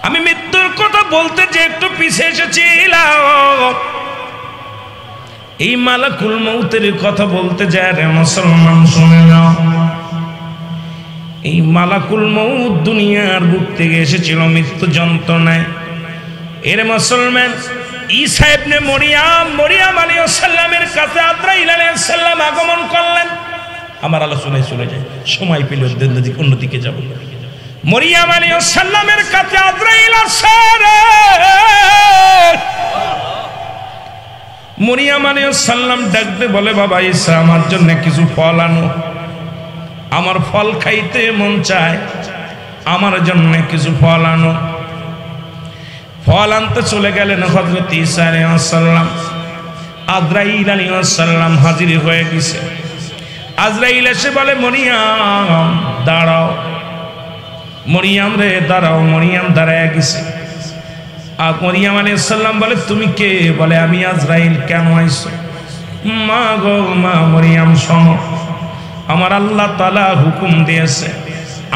আমি মৃত্যুর কথা বলতে যে একটু পিছিয়ে এসেছিলাম, এই মালাকুল মউতের কথা বলতে যায় রে মুসলমান শুনে নাও। এই মালাকুল মউত দুনিয়ার বুক থেকে এসেছিল মৃত্যু যন্ত্রণায়। এর মুসলমান ঈসা ইবনে মরিয়াম আলাইহিস সালামের কাছে আজরাইল আলাইহিস সালাম আগমন করলেন। আমার আলোচনায় চলে যায়, সময় পেলে অন্যদিকে যাব। মরিয়াম আলাইহিস সালামের কাছে আজরাইল আসে। মরিয়াম আলাইহিস সালাম ডাকতে বলে, বাবা ঈসা আমার জন্য কিছু ফল আনো, আমার ফল খাইতে মন চায়, আমার জন্য কিছু ফল আনো। ফল আনতে চলে গেলেন হযরত ঈসা আলাইহিস সালাম। আজরাইল আলাইহিস সালাম হাজির হয়ে গেছে। আজরাইল এসে বলে, মরিয়াম দাঁড়াও, মরিয়াম রে দাঁড়াও। মরিয়াম দাঁড়ায় গেছে। আর মরিয়াম আলাইহিস সালাম বলে, তুমি কে? বলে, আমি আজরাইল। কেন আইছো? মা গো মা, মরিয়াম শোনো, আমার আল্লাহ তাআলা হুকুম দিয়েছে,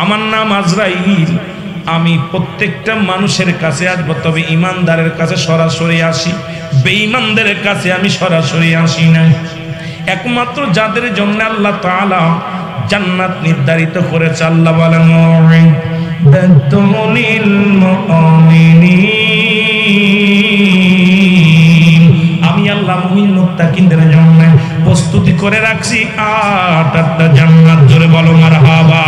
আমার নাম আজরাইল। আমি প্রত্যেকটা মানুষের কাছে আসবো, তবে ইমানদারের কাছে সরাসরি আসি, বেঈমানদের কাছে আমি সরাসরি আসি না। একমাত্র যাদের জন্য আল্লাহ তাআলা জান্নাত নির্ধারিত করেছে, আল্লাহ বলেন, আমি আল্লাহ মুমিন মুত্তাকিনদের জন্য প্রস্তুতি করে রাখছি 8টা জান্নাত। জোরে বলো মারহাবা।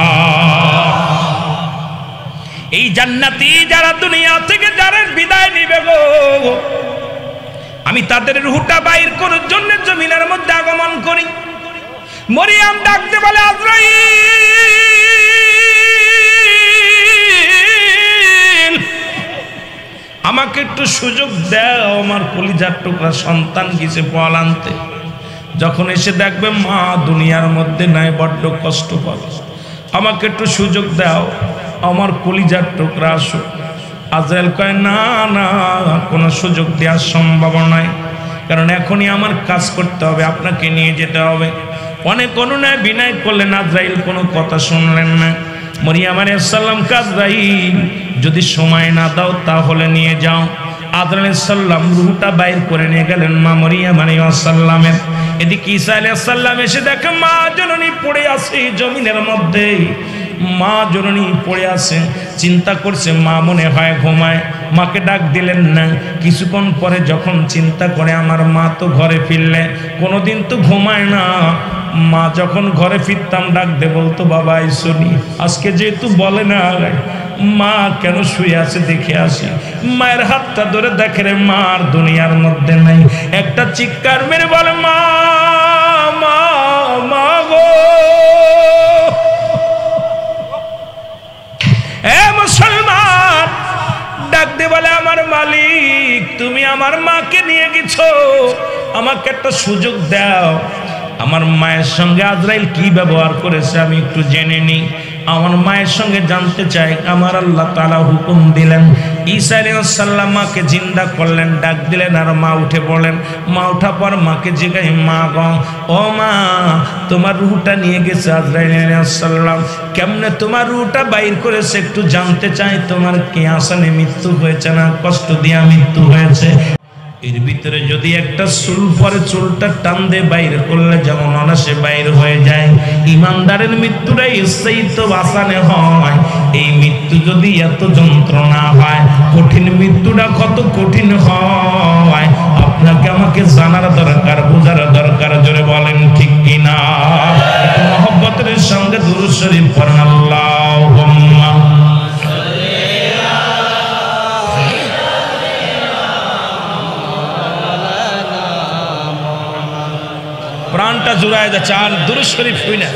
এই জান্নাতি যারা দুনিয়া থেকে যারা বিদায় নিবে গো, আমি তাদের রূহটা বাইর করার জন্য জমিনের মধ্যে আগমন করি। মরিয়াম ডাকতে বলে, আজরাইল আমাকে একটু সুযোগ দাও, আমার কলিজার টুকরা সন্তান গেছে ফল আনতে। যখন এসে দেখবে মা দুনিয়ার মধ্যে নাই, বড্ড কষ্ট পাবে, আমাকে একটু সুযোগ দাও, আমার কলিজার টুকরা আসো। আজরাইল কয়, না না, কোনো সুযোগ দেওয়ার সম্ভব নয়, কারণ এখনই আমার কাজ করতে হবে, আপনাকে নিয়ে যেতে হবে। অনেক অনুনয় বিনয় করলেন, আজরাইল কোনো কথা শুনলেন না। মরিয়াম আলাইহিস সালাম, আজরাইল যদি সময় না দাও তাহলে নিয়ে যাও। আজরাইল আলাইহিস সালাম রূহটা বাইর করে নিয়ে গেলেন মা মরিয়াম আলাইহিস সালামের। এদিকে ঈসা আলাইহিস সালাম এসে দেখে মা জননী পড়ে আছে জমিনের মধ্যে। মা জননী পড়ে আছে, চিন্তা করছে মা মনে হয় ঘুমায়, মাকে ডাক দিলেন না। কিছুক্ষণ পরে যখন চিন্তা করে, আমার মা তো ঘরে ফিরলে, কোনোদিন তো ঘুমায় না। মা যখন ঘরে ফিরতাম ডাক দে বলতো, বাবা আইসনি, আজকে যেহেতু বলে না মা কেন শুয়ে আছে দেখে আসি। মায়ের হাতটা ধরে দেখে রে মার দুনিয়ার মধ্যে নাই। একটা চিৎকার মেরে বলে, মা মা মা গো। এ মুসলমান ডাক দে বলে, আমার মালিক তুমি আমার মাকে নিয়ে গেছো, আমাকে একটা সুযোগ দাও। আমার মায়ের সঙ্গে আজরাইল কি ব্যবহার করেছে আমি একটু জেনে নিই। আমার মায়ের সঙ্গে জানতে চাই। আমার আল্লাহ তাআলা হুকুম দিলেন, ঈসা আলাইহিস সালাম মাকে জিন্দা করলেন, ডাক দিলেন, আর মা উঠে পড়লেন। মা উঠা পর মাকে জিজ্ঞাসা, মা গো, ও মা, তোমার রূহটা নিয়ে গেছে আজরাইল আলাইহিস সালাম, কেমনে তোমার রূহটা বাইর করেছে একটু জানতে চাই। তোমার কি আসানে মৃত্যু হয়েছে না কষ্ট দিয়া মৃত্যু হয়েছে? এর ভিতরে যদি একটা চুল পরে চুলটা টান দিয়ে বাইরে করলে যেমন অনাসে বাইর হয়ে যায়, ইমানদারের মৃত্যুটাই তো আসানে হয়। এই মৃত্যু যদি এত যন্ত্রণা হয়, কঠিন মৃত্যুটা কত কঠিন হয় আপনাকে আমাকে জানার দরকার, বোঝার দরকার। জোরে বলেন ঠিক কিনা? মহব্বতের সঙ্গে দুরূদ শরীফ পড়েন, আল্লাহুম্মা প্রাণটা জুড়ায় যাচ্ছে। আর দুরূদ শরীফ হই না,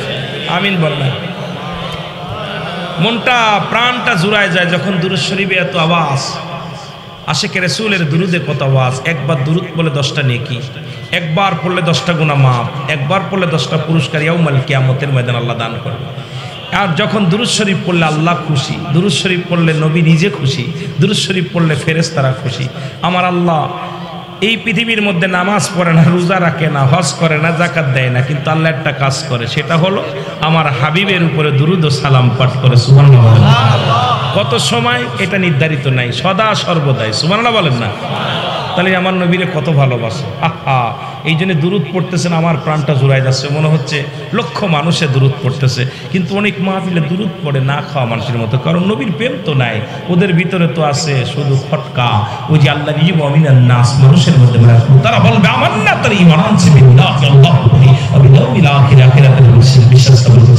আমিন বলবেন। মনটা প্রাণটা জুড়ায় যায় যখন দুরূদ শরীফে এত আওয়াজ। আশিকে রাসূলের দুরুদে কত আওয়াজ। একবার দুরুদ বলে 10টা নেকি, একবার পড়লে 10টা গুনাহ মাফ, একবার পড়লে 10টা পুরস্কার ইয়াউমাল কিয়ামতের ময়দানে আল্লাহ দান করবে। আর যখন দুরূদ শরীফ পড়লে আল্লাহ খুশি, দুরূদ শরীফ পড়লে নবী নিজে খুশি, দুরূদ শরীফ পড়লে ফেরেশতারা খুশি। আমার আল্লাহ এই পৃথিবীর মধ্যে নামাজ পড়ে না, রোজা রাখে না, হজ করে না, যাকাত দেয় না, কিন্তু আল্লাহ একটা কাজ করে, সেটা হলো আমার হাবিবের উপরে দুরুদ ও সালাম পাঠ করে। সুবহানাল্লাহ। কত সময় এটা নির্ধারিত নাই, সদা সর্বদাই। সুবহানাল্লাহ বলেন না? তাহলে আমার নবীরে কত ভালোবাসে। আহা, এই জন্য দুরুদ পড়তেছেন, আমার প্রাণটা জুড়াই যাচ্ছে, মনে হচ্ছে লক্ষ মানুষে দুরুদ পড়তেছে, কিন্তু অনেক মাহফিলে দুরুদ পড়ে না খাওয়া মানুষের মতো, কারণ নবীর প্রেম তো নাই ওদের ভিতরে, তো আছে শুধু ফটকা। ওই যে আল্লাহ মুমিনান নাস, মানুষের মধ্যে তারা বলবে আমার না, তার ঈমান আনছে বিল্লাহি আল্লাহু ওয়া বিল ইয়াউমিল আখির, আখিরাতের বিশ্বাস করতে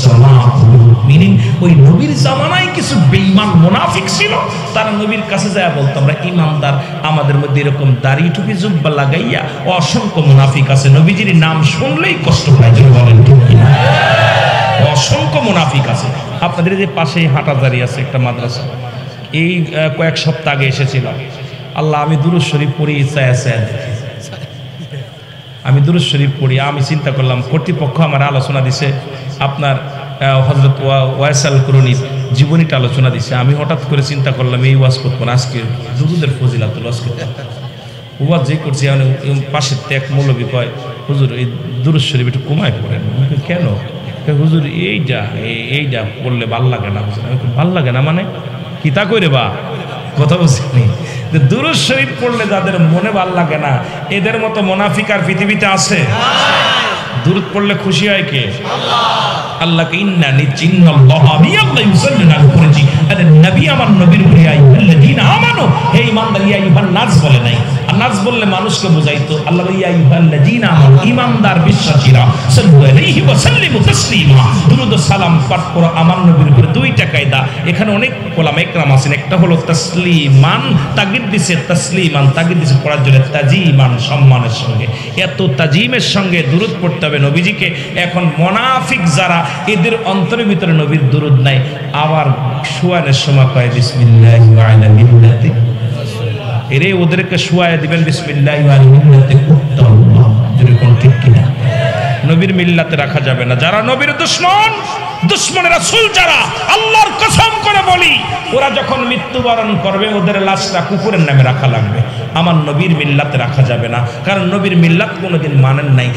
মিনিং ওই নবীর জামানায় কিছু বেঈমান মুনাফিক ছিল, তারা নবীর কাছে যায় বলতো আমরা ঈমানদার, আমাদের মধ্যে এরকম দাড়ি টুপি জুব্বা লাগাইয়া অসংখ্য মুনাফিক আছে, নবীজির নাম শুনলেই কষ্ট পায়। যদি বলেন ঠিক কিনা? অসংখ্য মুনাফিক আছে। আপনাদের যে পাশেই হাঁটাদারি আছে একটা মাদ্রাসা, এই কয়েক সপ্তাহ আগে এসেছিলাম। আল্লাহ, আমি দুরূদ শরীফ পড়ি, আমি দুরূদ শরীফ পড়ি, আমি চিন্তা করলাম কর্তৃপক্ষ আমার আলোচনা দিছে, আপনার হযরত ওয়াইসাল কুরুনির জীবনীটা আলোচনা দিছে। আমি হঠাৎ করে চিন্তা করলাম এই ওয়াজ করবো না, আজকে দুরূদের ফজিলাতুল ওয়াজ করতে। ওয়াজ যে করছি পাশের এক মৌলবী কয়, হুজুর এই দুরূদ শরীফ একটু কমায় পড়েন। কেন? হুজুর এইটা পড়লে ভাল লাগে না। ভাল লাগে না মানে কি তা করে বা কথা বলছি, দুরূদ শরীফ পড়লে যাদের মনে ভাল লাগে না, এদের মতো মুনাফিক আর পৃথিবীতে আছে? দুরূদ পড়লে খুশি হয় কে? আল্লাহকে ইন্না নিচিন্নাল্লাহ, আমি আল্লাহ ইউসাল্লিনা করেছি, আরে নবী আমার নবীর উপরে আইয়ুহাল্লাযীনা আমানু, হে ঈমানদার, ইয়া আইয়ুহান নাস বলে নাই। আর নাস বললে মানুষকে বোঝাইতো। আল্লাহ ইয়া আইয়ুহাল্লাযীনা আমানু, ঈমানদার বিশ্বাসীরা, সাল্লু আলাইহি ওয়া সাল্লিমু তাসলিমা, দুরূদ ও সালাম পাঠ করো আমার নবীর উপরে। দুইটা কায়দা এখানে অনেক ওলামা ইকরাম আছেন, একটা হলো তাসলিমান, তাগিদ দিছে তাসলিমান, তাগিদ দিছে পড়ার জন্য, তাজিমান সম্মানের সঙ্গে, এত তাজিমের সঙ্গে দুরূদ পড়তে হবে নবীজিকে। এখন মুনাফিক যারা, এদের অন্তরের ভিতরে নবীর দুরূদ নাই, আবার শুয়ানের সময় কয় বিসমিল্লাহি ওয়া আলা মিল্লাতি, এরে ওদেরকে শুয়ায় দিবেন বিসমিল্লাহি ওয়া আলা মিল্লাতি কুত্তাল্লাহ। যদি কোন ঠিক কিনা? নবীর মিল্লাতে রাখা যাবে না। যারা নবীর দুশমন, দুশমনের রাসূল যারা, আল্লাহর কসম করে বলি, ওরা যখন মৃত্যুবরণ করবে ওদের লাশটা কুকুরের নামে রাখা লাগবে। আমার নবীর মিল্লাতে রাখা যাবে না, কারণ নবীর মিল্লাত কোনোদিন মানেন নাই,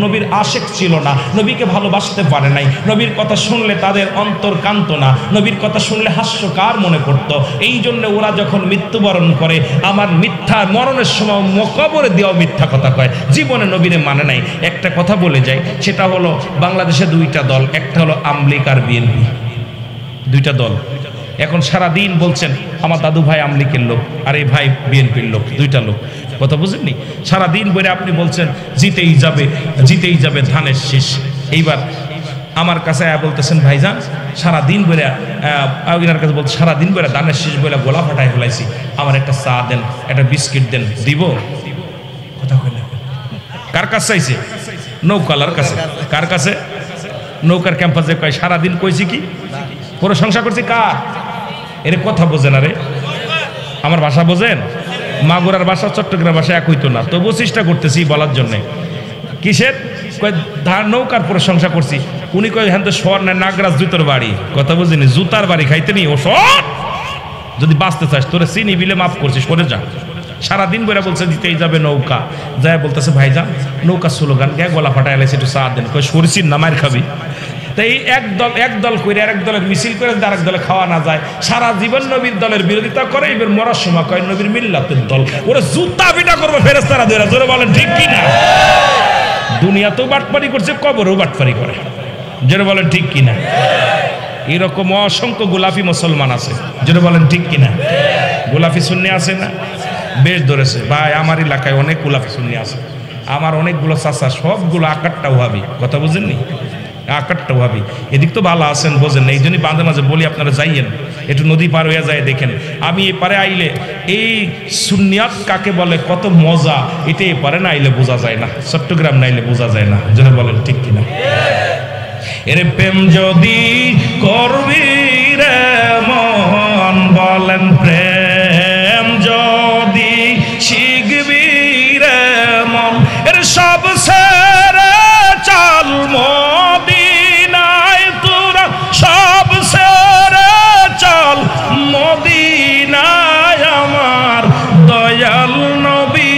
নবীর আশেক ছিল না, নবীকে ভালোবাসতে পারে নাই, নবীর কথা শুনলে তাদের অন্তর কান্ত না, নবীর কথা শুনলে হাস্যকার মনে করত। এই জন্য ওরা যখন মৃত্যুবরণ করে, আমার মিথ্যা মরণের সময় কবরে দেওয়া মিথ্যা কথা কয়, জীবনে নবীরে মানে নাই। একটা কথা বলে যায়, সেটা হলো বাংলাদেশে দুইটা দল, একটা হলো আওয়ামী লীগ আর বিএনপি, দুইটা দল। এখন সারা দিন বলছেন আমার দাদু ভাই আওয়ামী লীগের লোক আর এই ভাই বিএনপির লোক, দুইটা লোক, কথা বুঝেননি? সারা দিন বলে আপনি বলছেন জিতেই যাবে ধানের শীষ। এইবার আমার কাছে বলতেছেন ভাইজান সারা দিন বলে, ওনার কাছে বলতে সারা দিন বলে ধানের শীষ বলে গোলা ফাটাই ফেলাইছি, আমার একটা চা দেন, একটা বিস্কিট দেন, দিব? কথা কইলে কার কাছে চাইছে? নৌকালার কাছে। কার কাছে? নৌকার ক্যাম্পাসে কয় সারাদিন কইছি কি প্রশংসা করছি কার? এর কথা বোঝেন? আরে আমার ভাষা বোঝেন? মাগুরার ভাষা চট্টগ্রাম ভাষা এক হইতো না, তবুও চেষ্টা করতেছি বলার জন্যে। কিসের? কয় নৌকার প্রশংসা করছি। উনি কয় হ্যাঁ তো শহর না, নাগরাজ জুতোর বাড়ি, কথা বুঝিনি, জুতার বাড়ি খাইতে নি ও শহর। যদি বাঁচতে চাস তোরে চিনি বিলে মাফ করছি, সরে যা। সারাদিন বইরা বলছে দিতেই যাবে নৌকা, যায় বলতেছে ভাইজান নৌকা স্লোগান গে গলা ফাটাই এলাইছে, একটু চা দেন। কয় সরছিন না, মার খাবি। তাই এক দল করে আরেক দলের মিছিল করে আরেক দলে খাওয়া না যায়, সারা জীবন নবীর দলের বিরোধিতা করে, এবার মরার সময় কয় নবীর মিল্লাতের দল। ওরা জুতা পিটা করবে ফেরেশতারা ধরে, জোরে বলেন ঠিক কিনা? দুনিয়াতেও বাটপারি করছে, কবরেও বাটপারি করে, জোরে বলেন ঠিক কিনা? এরকম অসংখ্য গোলাপি মুসলমান আছে, জোরে বলেন ঠিক কিনা? গোলাপি সুন্নি আছে না? বেশ ধরেছে ভাই, আমার এলাকায় অনেক গোলাপি সুন্নি আছে, আমার অনেকগুলো চাচা, সবগুলো আকারটা ওয়াহাবি, কথা বুঝেননি? আকারটা ওয়াহাবি। এদিক তো ভালো আছেন, বোঝেন না, এই জন্যই মাঝে মাঝে বলি আপনারা যাইয়েন, একটু নদী পার হয়ে যায় দেখেন। আমি এপারে আইলে এই সুন্নিয়াত কাকে বলে, কত মজা, এটা এপারে না আইলে বোঝা যায় না, চট্টগ্রাম না আইলে বোঝা যায় না, যেন বলেন ঠিক কিনা? এর প্রেম যদি করবি রে মন, বলেন প্রেম যদি শিখবি রে মন, এর সব সেরে চাল মদিনায়, তোরা সব সেরে চল মদিনায়, আমার দয়াল নবী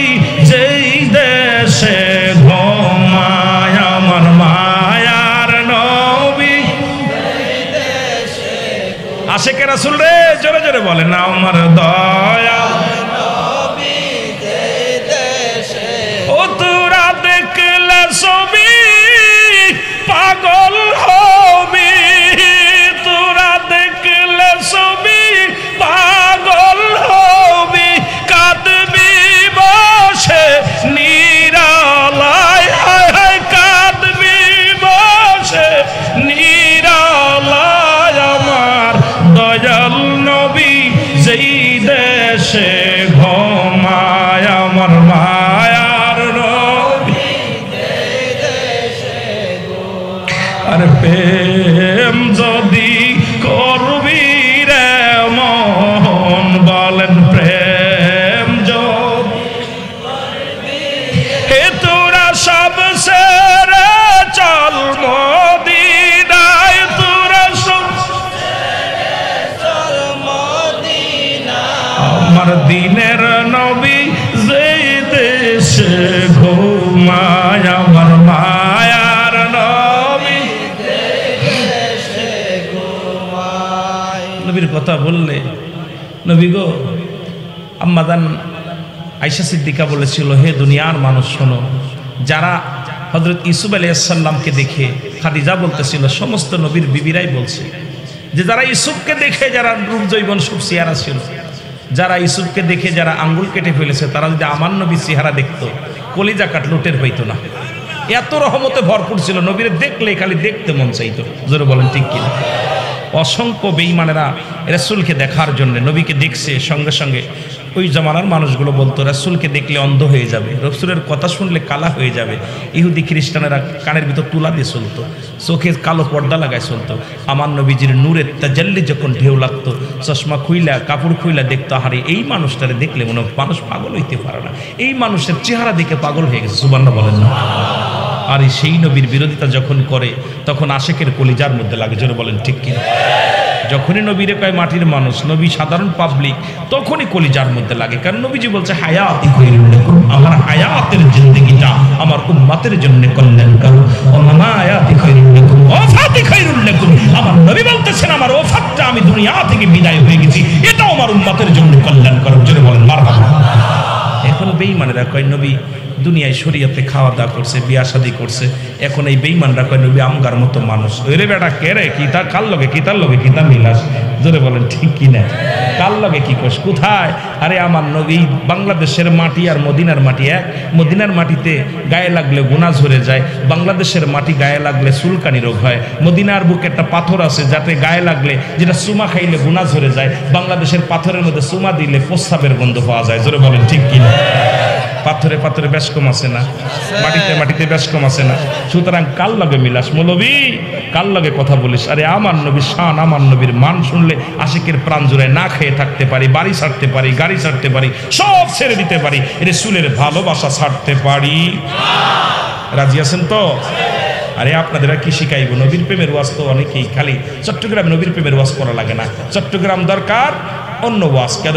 আশেকে রাসূল রে জোরে জোরে বলেন না আমার দয়া ও তোরা দেখলে ছবি পাগল হবি, তোরা দেখলে ছবি পাগল হবি, কাঁদবি বসে নিরালায়, হায় হায় কাঁদবি বসে নিরালায়। আমার দয়াল নবী যেই দেশে ঘুমায়, আমার মায়ার নবী আর প্রেম যদি করবি রে মন, বলেন প্রেম যদি হে তোরা সব সেরে চল মদিনায়, তোরা সব আমার দিনের নবী যেই দেশে ঘুমায়, আমার মায়ার নবী নবীর কথা বললে নবী গো, আম্মাদান আয়েশা সিদ্দিকা বলেছিল হে দুনিয়ার মানুষ শোনো, যারা হযরত ইউসুফ আলাইহিস সালামকে দেখে, খাদিজা বলতেছিল সমস্ত নবীর বিবিরাই বলছে যে যারা ইউসুফকে দেখে যারা রূপ জৈবন সব চেহারা ছিল, যারা ইউসুফকে দেখে যারা আঙ্গুল কেটে ফেলেছে, তারা যদি আমার নবী চেহারা দেখতো কলিজা কাট লুটের হইতো না। এত রহমতে ভরপুর ছিল, নবীরে দেখলে খালি দেখতে মন চাইতো। জোরে বলেন ঠিক কিনা? অসংখ্য বেঈমানেরা রাসূলকে দেখার জন্য নবীকে দেখছে, সঙ্গে সঙ্গে ওই জামানার মানুষগুলো বলতো রাসূলকে দেখলে অন্ধ হয়ে যাবে, রাসূলের কথা শুনলে কালা হয়ে যাবে। ইহুদি খ্রিস্টানেরা কানের ভিতর তুলা দিয়ে চলতো, চোখে কালো পর্দা লাগায় চলতো। আমার নবীজির নূরের তাজাল্লি যখন ঢেউ লাগতো, চশমা খুইলা কাপড় খুইলা দেখতো, হারে এই মানুষটারে দেখলে মনে মানুষ পাগল হইতে পারে না, এই মানুষের চেহারা দেখে পাগল হয়ে গেছে। সুবহানাল্লাহ বলেন না? আর সেই নবীর বিরোধিতা যখন করে তখন আশেকের কলিজার মধ্যে লাগে। জোরে বলেন ঠিক কিনা? যখনই নবীরে কয় মাটির মানুষ, নবী সাধারণ পাবলিক, তখনই কলিজার মধ্যে লাগে। কারণ নবীজি বলছে হায়াতি খায়রুল লাকুম, আমার হায়াতের জিন্দেগিটা আমার উম্মতের জন্য কল্যাণ করো। ও মামায়াতি খায়রুল লাকুম ওয়াফাতি খায়রুল লাকুম, আমার নবী বলতেছেন আমার ওফাতটা, আমি দুনিয়া থেকে বিদায় হয়ে গেছি, এটাও আমার উম্মতের জন্য কল্যাণ করো। জোরে বলেন মারহাবা। এখন বেঈমানেরা কয় নবী দুনিয়ায় শরীয়তে খাওয়া দাওয়া করছে, বিয়া শাদী করছে, এখন এই বেঈমানরা কয় নবী আমগার মতো মানুষ। ওরে বেটা কে রে, কি তার কার লগে, কি তার লগে কি তা মিলাস? জোরে বলেন ঠিক কি না? কার লগে কি কোষ কোথায়? আরে আমার নবী বাংলাদেশের মাটি আর মদিনার মাটি এক, মদিনার মাটিতে গায়ে লাগলে গুনাহ ঝরে যায়, বাংলাদেশের মাটি গায়ে লাগলে চুলকানি রোগ হয়। মদিনার বুকে একটা পাথর আছে যাতে গায়ে লাগলে, যেটা চুমা খাইলে গুনাহ ঝরে যায়, বাংলাদেশের পাথরের মধ্যে চুমা দিলে প্রস্রাবের গন্ধ পাওয়া যায়। জোরে বলেন ঠিক কি না? পাথরে পাথরে বেশ কম আছে না, মাটিতে মাটিতে বেশ কম আছে না। সুতরাং কাল লগে মিলাস মৌলবী, কাল লগে কথা বলিস। আরে আমার নবীর শান, আমার নবীর মান শুনলে আশিকের প্রাণ জুড়ায় না খেয়ে থাকতে পারি, বাড়ি ছাড়তে পারি, গাড়ি ছাড়তে পারি, সব ছেড়ে দিতে পারি, রাসূলের ভালোবাসা ছাড়তে পারি। রাজি আছেন তো? আরে আপনাদের কি শিখাইব? নবীর প্রেমের ওয়াজ তো অনেকেই, খালি চট্টগ্রামে নবীর প্রেমের ওয়াজ করা লাগে না। চট্টগ্রাম দরকার অন্য ওয়াজ, কেন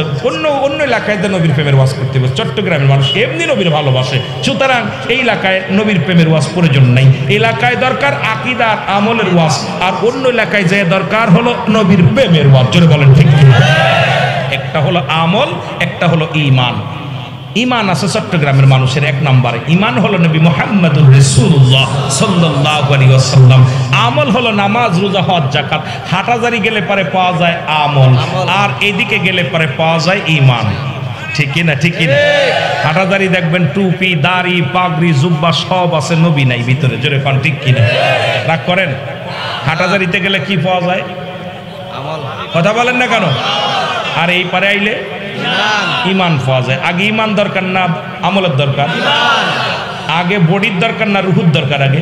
অন্য এলাকায় নবীর প্রেমের ওয়াজ করতে হবে। চট্টগ্রামের মানুষ এমনি নবীর ভালোবাসে, সুতরাং এই এলাকায় নবীর প্রেমের ওয়াজ প্রয়োজন নাই। এলাকায় দরকার আকীদা আমলের ওয়াজ, আর অন্য এলাকায় যে দরকার হলো নবীর প্রেমের ওয়াজ। জোরে বলেন ঠিক কি? একটা হলো আমল, একটা হলো ঈমান। ঈমান আছে চট্টগ্রামের মানুষের এক নম্বরে, ঈমান হলো নবী মুহাম্মদুর রাসূলুল্লাহ সাল্লাল্লাহু আলাইহি ওয়াসাল্লাম। আমল হলো নামাজ, রোজা, হজ, যাকাত। হাটাজারি গেলে পরে পাওয়া যায় আমল, আর এদিকে গেলে পরে পাওয়া যায় ঈমান। ঠিক কি না? ঠিক কি না? হাটাজারি দেখবেন টুপি, দাড়ি, পাগড়ি, জুব্বা সব আছে, নবী নাই ভিতরে। জোরে কোন ঠিক কি না? রাগ করেন? হাটাজারিতে গেলে কি পাওয়া যায়? আমল। কথা বলেন না কেন? আর এই পারে আইলে ঈমান পাওয়া যায়। আগে ঈমান দরকার না আমলের দরকার? আগে বডির দরকার না রুহুর দরকার? আগে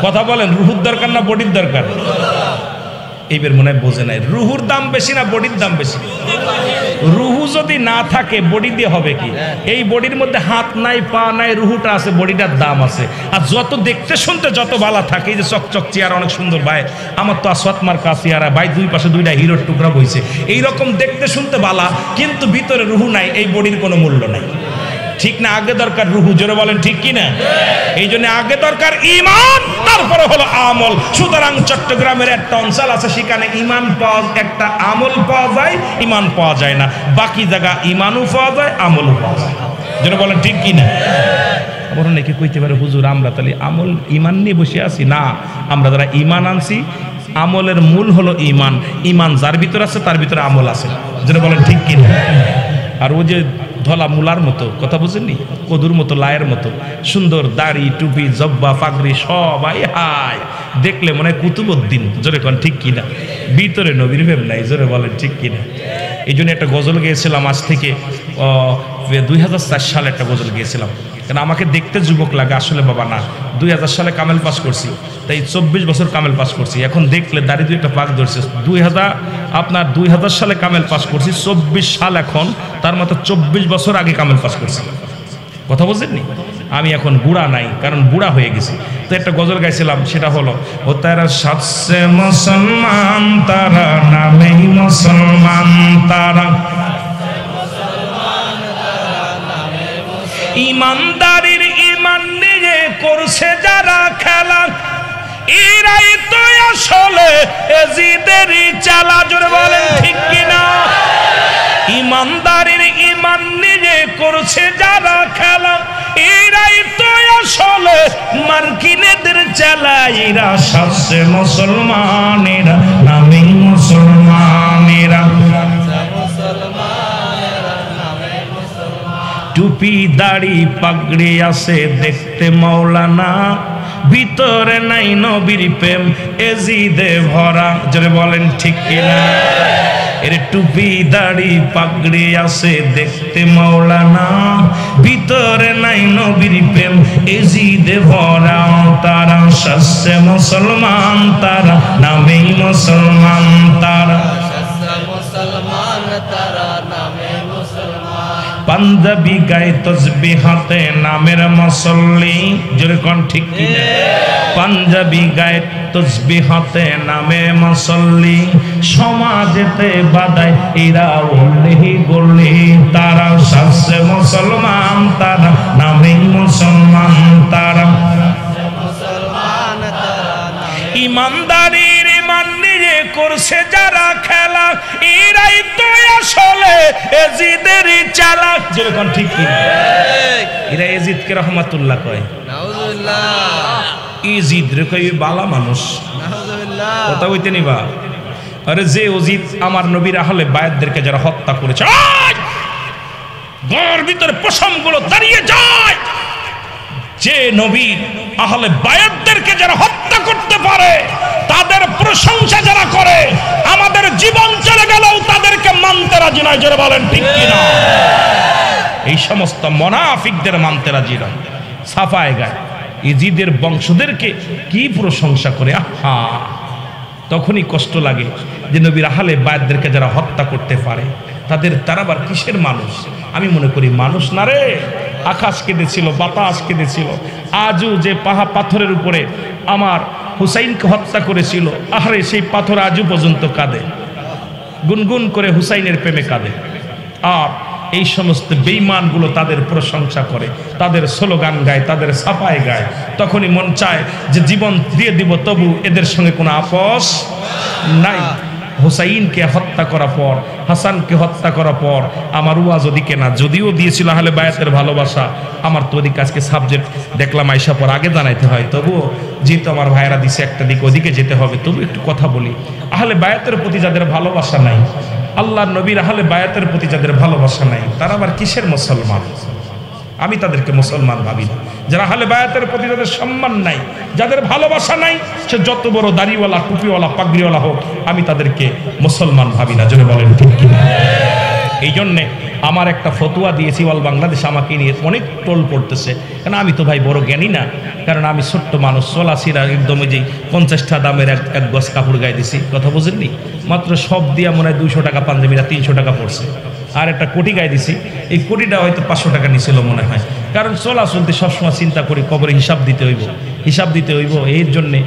কথা বলেন, রুহুর দরকার না বডির দরকার? এইবার মনে হয় বোঝে নাই। রুহুর দাম বেশি না বডির দাম বেশি? রুহু যদি না থাকে বডি দিয়ে হবে কি? এই বডির মধ্যে হাত নাই, পা নাই, রুহুটা আছে, বডিটার দাম আছে। আর যত দেখতে শুনতে যত ভালো থাকে, এই যে চকচক চেয়ার অনেক সুন্দর ভাই, আমার তো আসওয়াত মার্কা চেয়ারা ভাই, দুই পাশে দুইটা হিরোর টুকরা বইছে, এইরকম দেখতে শুনতে ভালো, কিন্তু ভিতরে রুহু নাই, এই বডির কোনো মূল্য নাই। ঠিক না? আগে দরকার রুহু, জোরে বলেন ঠিক কি না? এই জন্য আগে দরকার ঈমান, তারপরে হলো আমল। সুতরাং চট্টগ্রামের একটা অঞ্চল আছে, সেখানে ঈমান পাওয়া, একটা আমল পাওয়া যায়, ঈমান পাওয়া যায় না। বাকি জায়গা ঈমানও পাওয়া যায়, আমলও পাওয়া যায়, জোরে বলেন ঠিক কি না? আবার অনেকে কইতে পারে হুজুর আমরা তাহলে আমল ঈমান নিয়ে বসে আছি। না, আমরা যারা ঈমান আনছি, আমলের মূল হলো ঈমান। ঈমান যার ভিতর আছে তার ভিতরে আমল আছে, যেটা বলেন ঠিক কিনা? আর ও যে ধলা মূলার মতো, কথা বুঝেননি, কদুর মতো, লায়ের মতো সুন্দর দাড়ি, টুপি, জব্বা, পাগড়ি সব হায় দেখলে মনে হয় কুতুবউদ্দিন, জোরে কোন ঠিক কিনা? ভিতরে নবীর প্রেম নাই, জোরে বলেন ঠিক কিনা? এই জন্য একটা গজল গেয়েছিলাম, আজ থেকে 2004 সালে একটা গজল গিয়েছিলাম। কারণ আমাকে দেখতে যুবক লাগে, আসলে বাবা না। 2000 সালে কামেল পাস করছি, তাই 24 বছর কামেল পাস করছি। এখন দেখলে দাড়ি দুইটা পাক ধরছে। 2000 সালে কামেল পাস করছি, 24 সাল এখন, তার মতো 24 বছর আগে কামেল পাস করছি, কথা বুঝেননি? আমি এখন বুড়া নাই, কারণ বুড়া হয়ে গেছি। তো একটা গজল গাইছিলাম, সেটা হলো ও তারা সাতসে মুসলমান তারা, নামেই মুসলমান তারা, ইমানদারির ইমান নিয়ে করছে যারা খেলা, এরাই তো আসলে এজিদেরই চালা, জোরে বলেন ঠিক কিনা? ইমানদারির ইমান নিয়ে করছে যারা খেলা, এরাই তো আসলে মার্কিনেদের চালা। এরা সাতসে মুসলমানেরা, নামে মুসলমানেরা, টুপি দাড়ি পাগড়ি আছে দেখতে মাওলানা, ভিতরে নাই নবীর প্রেম এজিদে ভরা, জোরে বলেন ঠিক কিনা? এর টুপি দাড়ি পাগড়ি আছে দেখতে মাওলানা, ভিতরে নাই নবীর প্রেম এজিদে ভরা। তারা সাতসে মুসলমান তারা, নামেই মুসলমান তারা, পাঞ্জাবি গায়ে তসবিহ হাতে নামের মুসল্লি, জোরে কোন ঠিক কিনা? পাঞ্জাবি গায়ে তসবিহ হাতে নামে মুসল্লি, সমাজেতে বাদায় এরা উল্লেহি গল্লি। তারা সাতসে মুসলমান তারা, নামে মুসলমান তারা, ইমানদারির ইমান নিয়ে করছে যারা খেলা, এরাই তো আসলে এজিদেরই চালা, যেরকম ঠিক কি? এরা এজিদকে রহমাতুল্লাহ কয়, নাউজুবিল্লাহ। এজিদ রে কয় বালা মানুষ, নাউজুবিল্লাহ, কথা কইতে নিবা? আরে যে এজিদ আমার নবীর আহলে বায়াতদেরকে যারা হত্যা করেছে, ঘর ভিতরে পশমগুলো দাঁড়িয়ে যায়। যে নবীর আহলে বায়াতদেরকে যারা হত্যা করতে পারে, তাদের প্রশংসা যারা করে, আমাদের জীবন চলে গেলেও তাদেরকে মানতে রাজি নয়, জোরে বলেন ঠিক কিনা? এই সমস্ত মুনাফিকদের মানতে রাজি নয়। সাফায়ে গায় ইজিদের বংশদেরকে কি প্রশংসা করে, আহা! তখনই কষ্ট লাগে যে নবীর আহলে বায়াতদেরকে যারা হত্যা করতে পারে, তারা আবার কিসের মানুষ? আমি মনে করি মানুষ না রে। আকাশ কেঁদেছিল, বাতাস কেঁদেছিল, আজও যে পাথরের উপরে আমার হুসাইনকে হত্যা করেছিল, আহারে সেই পাথর আজও পর্যন্ত কাঁদে, গুনগুন করে হুসাইনের প্রেমে কাঁদে। আর এই সমস্ত বেঈমানগুলো তাদের প্রশংসা করে, তাদের স্লোগান গায়, তাদের ছাপায় গায়। তখনই মন চায় যে জীবন দিয়ে দিব, তবু এদের সঙ্গে কোনো আপোষ নাই। হুসাইনকে হত্যা করার পর, হাসানকে হত্যা করার পর আমার ওয়াজ ওদিকে না, যদিও দিয়েছিল আহলে বায়াতের ভালোবাসা, আমার তো ওদিকে আজকে সাবজেক্ট দেখলাম আইসা পর আগে জানাইতে হয়, তবুও যেহেতু আমার ভাইয়েরা দিছে একটা দিক, ওদিকে যেতে হবে, তবু একটু কথা বলি। আহলে বায়াতের প্রতি যাদের ভালোবাসা নাই, আল্লাহ নবীর আহলে বায়াতের প্রতি যাদের ভালোবাসা নাই, তারা আবার কিসের মুসলমান? আমি তাদেরকে মুসলমান ভাবি না। যারা আহলে বায়াতের প্রতি যাদের সম্মান নাই, যাদের ভালোবাসা নাই, সে যত বড় দাড়িওয়ালা, টুপিওয়ালা, পাগড়িওয়ালা হোক, আমি তাদেরকে মুসলমান ভাবি না, জোরে বলেন ঠিক কিনা? এই জন্যে আমার একটা ফতোয়া দিয়েছি, অল বাংলাদেশ আমাকে নিয়ে অনেক টোল পড়তেছে, কারণ আমি তো ভাই বড় জ্ঞানী না, কারণ আমি ছোট্ট মানুষ, চলাছিরা একদম ওই যে 50টা দামের এক গজ কাপড় গায়ে দিছি, কথা বুঝেননি? মাত্র সব দিয়া মনে হয় 200 টাকা, পাঞ্জাবিরা 300 টাকা পড়ছে। আর একটা কোটি গায়ে দিছি, এই কোটিটা হয়তো 500 টাকা নিছিল মনে হয়, কারণ চলতে সবসময় চিন্তা করি কবরে হিসাব দিতে হইব, এর জন্যে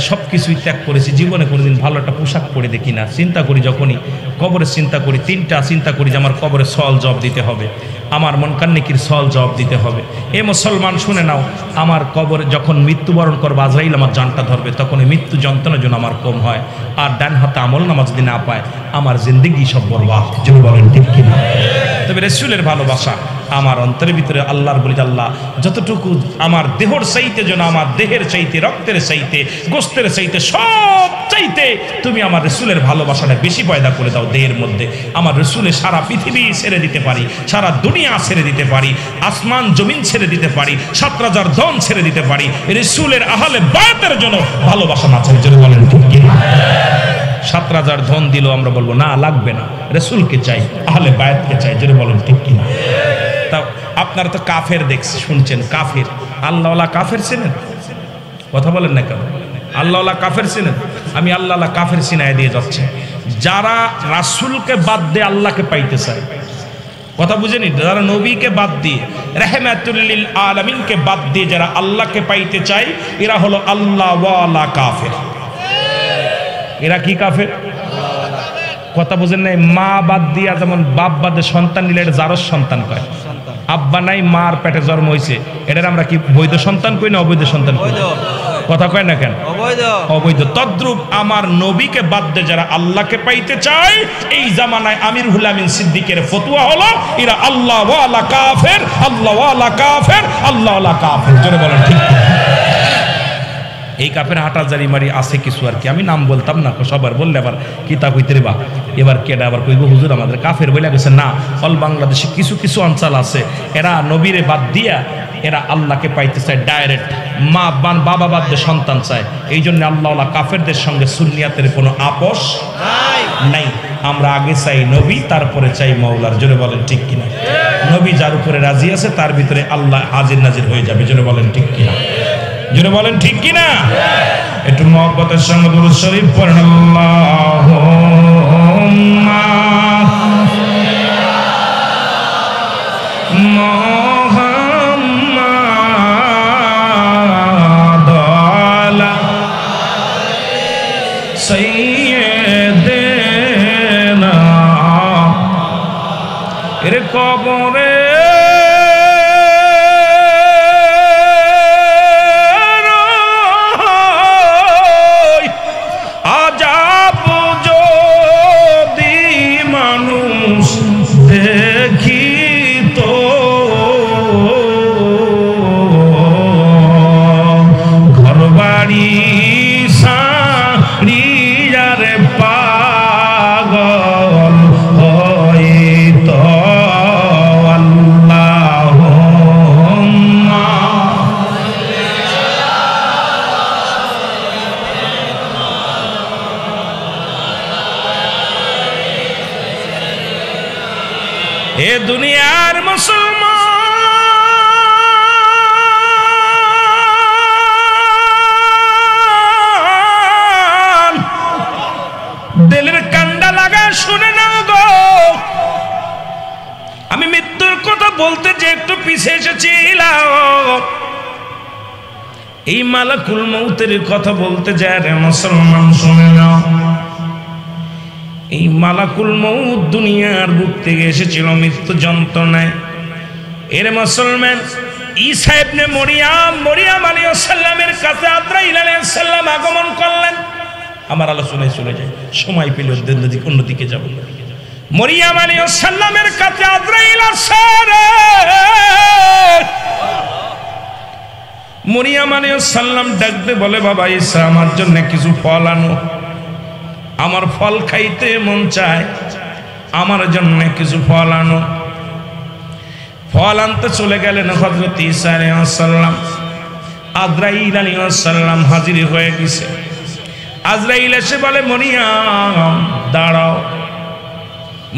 সব কিছুই ত্যাগ করেছি, জীবনে কোনোদিন ভালো একটা পোশাক পরে দেখি না। চিন্তা করি, যখনই কবরের চিন্তা করি, তিনটা চিন্তা করি যে আমার কবরে সওয়াল জবাব দিতে হবে, আমার মনকার নেকির সওয়াল জবাব দিতে হবে। এ মুসলমান শুনে নাও, আমার কবরে যখন মৃত্যুবরণ করবো, আজরাইল আমার জানটা ধরবে, তখন এই মৃত্যু যন্ত্রণার জন্য আমার কম হয়। আর ডান হাতে আমল নামাজ যদি না পায়, আমার জিন্দেগি সব বরবাদ। যদি বলেন ঠিক কিনা? তবে রাসূলের ভালোবাসা আমার অন্তরের ভিতরে, আল্লাহর বলি, আল্লাহ যতটুকু আমার দেহর চাইতে, যেন আমার দেহের চাইতে, রক্তের চাইতে, গোস্তের চাইতে, সব চাইতে তুমি আমার রাসূলের ভালোবাসাটা বেশি পয়দা করে দাও দেহের মধ্যে। আমার রাসূলের সারা পৃথিবী ছেড়ে দিতে পারি, সারা দুনিয়া ছেড়ে দিতে পারি, আসমান জমিন ছেড়ে দিতে পারি, 7000 ধন ছেড়ে দিতে পারি, রাসূলের আহলে বায়াতের জন্য ভালোবাসা না ছেড়ে। যদি বলেন ঠিক কি? 7000 ধন দিল আমরা বলবো না, লাগবে না, রাসূলকে চাই, আহলে বায়াতকে চাই। যদি বলেন ঠিক কিনা? তা আপনারা তো কাফের দেখছি, শুনছেন, কাফের, আল্লাহওয়ালা কাফের ছিলেন? কথা বলেন না কেন? আল্লাহওয়ালা কাফের ছিলেন? আমি আল্লাহওয়ালা কাফের চিনায় দিয়ে যাচ্ছি। যারা রাসূলকে বাদ দিয়ে আল্লাহকে পাইতে চায়, কথা বুঝেনি? যারা নবীকে বাদ দিয়ে, রাহমাতুল লিল আলামিনকে বাদ দিয়ে যারা আল্লাহকে পাইতে চায়, এরা হলো আল্লাহওয়ালা কাফের। এরা কি কাফের? কথা বুঝেন নাই? মা বাদ দিয়া, যেমন বাপ বাদে সন্তান নিলে এটা জারজ সন্তান কয়। আব্বা নাই, মার পেটে জন্ম হয়েছে, এটার আমরা কি বৈধ সন্তান কই না অবৈধ সন্তান কই? কথা কয় না কেন? অবৈধ। তদ্রূপ আমার নবীকে বাদ দিয়ে যারা আল্লাহকে পাইতে চায়, এই জামানায় আমিরুল আমিন সিদ্দিকের ফতোয়া হলো এরা আল্লাহওয়ালা কাফের, আল্লাহওয়ালা কাফের, আল্লাহওয়ালা কাফের। জোরে বলেন ঠিক? এই কাফের হাঁটাজারি মারি আছে কিছু, আর কি আমি নাম বলতাম না, সবার বললে আবার কিতা কইতে রে বা, এবার কেডা আবার কইব হুজুর আমাদের কাফের বলে গেছে। না, অল বাংলাদেশে কিছু কিছু অঞ্চল আছে, এরা নবীরে বাদ দিয়া এরা আল্লাহকে পাইতে চায় ডাইরেক্ট, মা বাবা বাদ দিয়ে সন্তান চায়। এই জন্য আল্লাহওয়ালা কাফেরদের সঙ্গে সুন্নিয়াতের কোনো আপোষ নাই। আমরা আগে চাই নবী, তারপরে চাই মাওলার। জোরে বলেন ঠিক কিনা? নবী যার উপরে রাজি আছে তার ভিতরে আল্লাহ হাজির নাজির হয়ে যাবে। জোরে বলেন ঠিক কিনা? জোরে বলেন ঠিক কিনা? একটু মহব্বতের সঙ্গে দুরূদ শরীফ পড়েন। আল্লাহুম্মা মুহাম্মাদ আলা সাইয়্যিদিনা। এর কবরে এ দুনিয়ার মুসলমান দিলের কান্ডা লাগা শুনে নাও গো, আমি মৃত্যুর কথা বলতে যে একটু পিছিয়ে এসেছিলাম, এই মালাকুল মউতের কথা বলতে যায় রে মুসলমান শুনে নাও। এই মালাকুল মউত দুনিয়ার বুক থেকে এসেছিল মৃত্যু যন্ত্রণায়। এর মুসলমান ঈসা ইবনে মরিয়াম আলাইহিস সালামের কাছে আজরাইল আলাইহিস সালাম আগমন করলেন। আমার আলোচনায় চলে যায়, সময় পেলে অন্যদিকে যাব। মরিয়াম আলাইহিস সালামের কাছে আজরাইল আসে। মরিয়াম আলাইহিস সালাম ডাকতে বলে, বাবা ঈসা আমার জন্য কিছু ফল আনো, আমার ফল খাইতে মন চায়, আমার জন্য কিছু ফল আনো। ফল আনতে চলে গেলেন হযরত ঈসা আলাইহিস সালাম। আজরাইল আলাইহিস সালাম হাজির হয়ে গেছে। আজরাইল এসে বলে, মরিয়াম দাঁড়াও,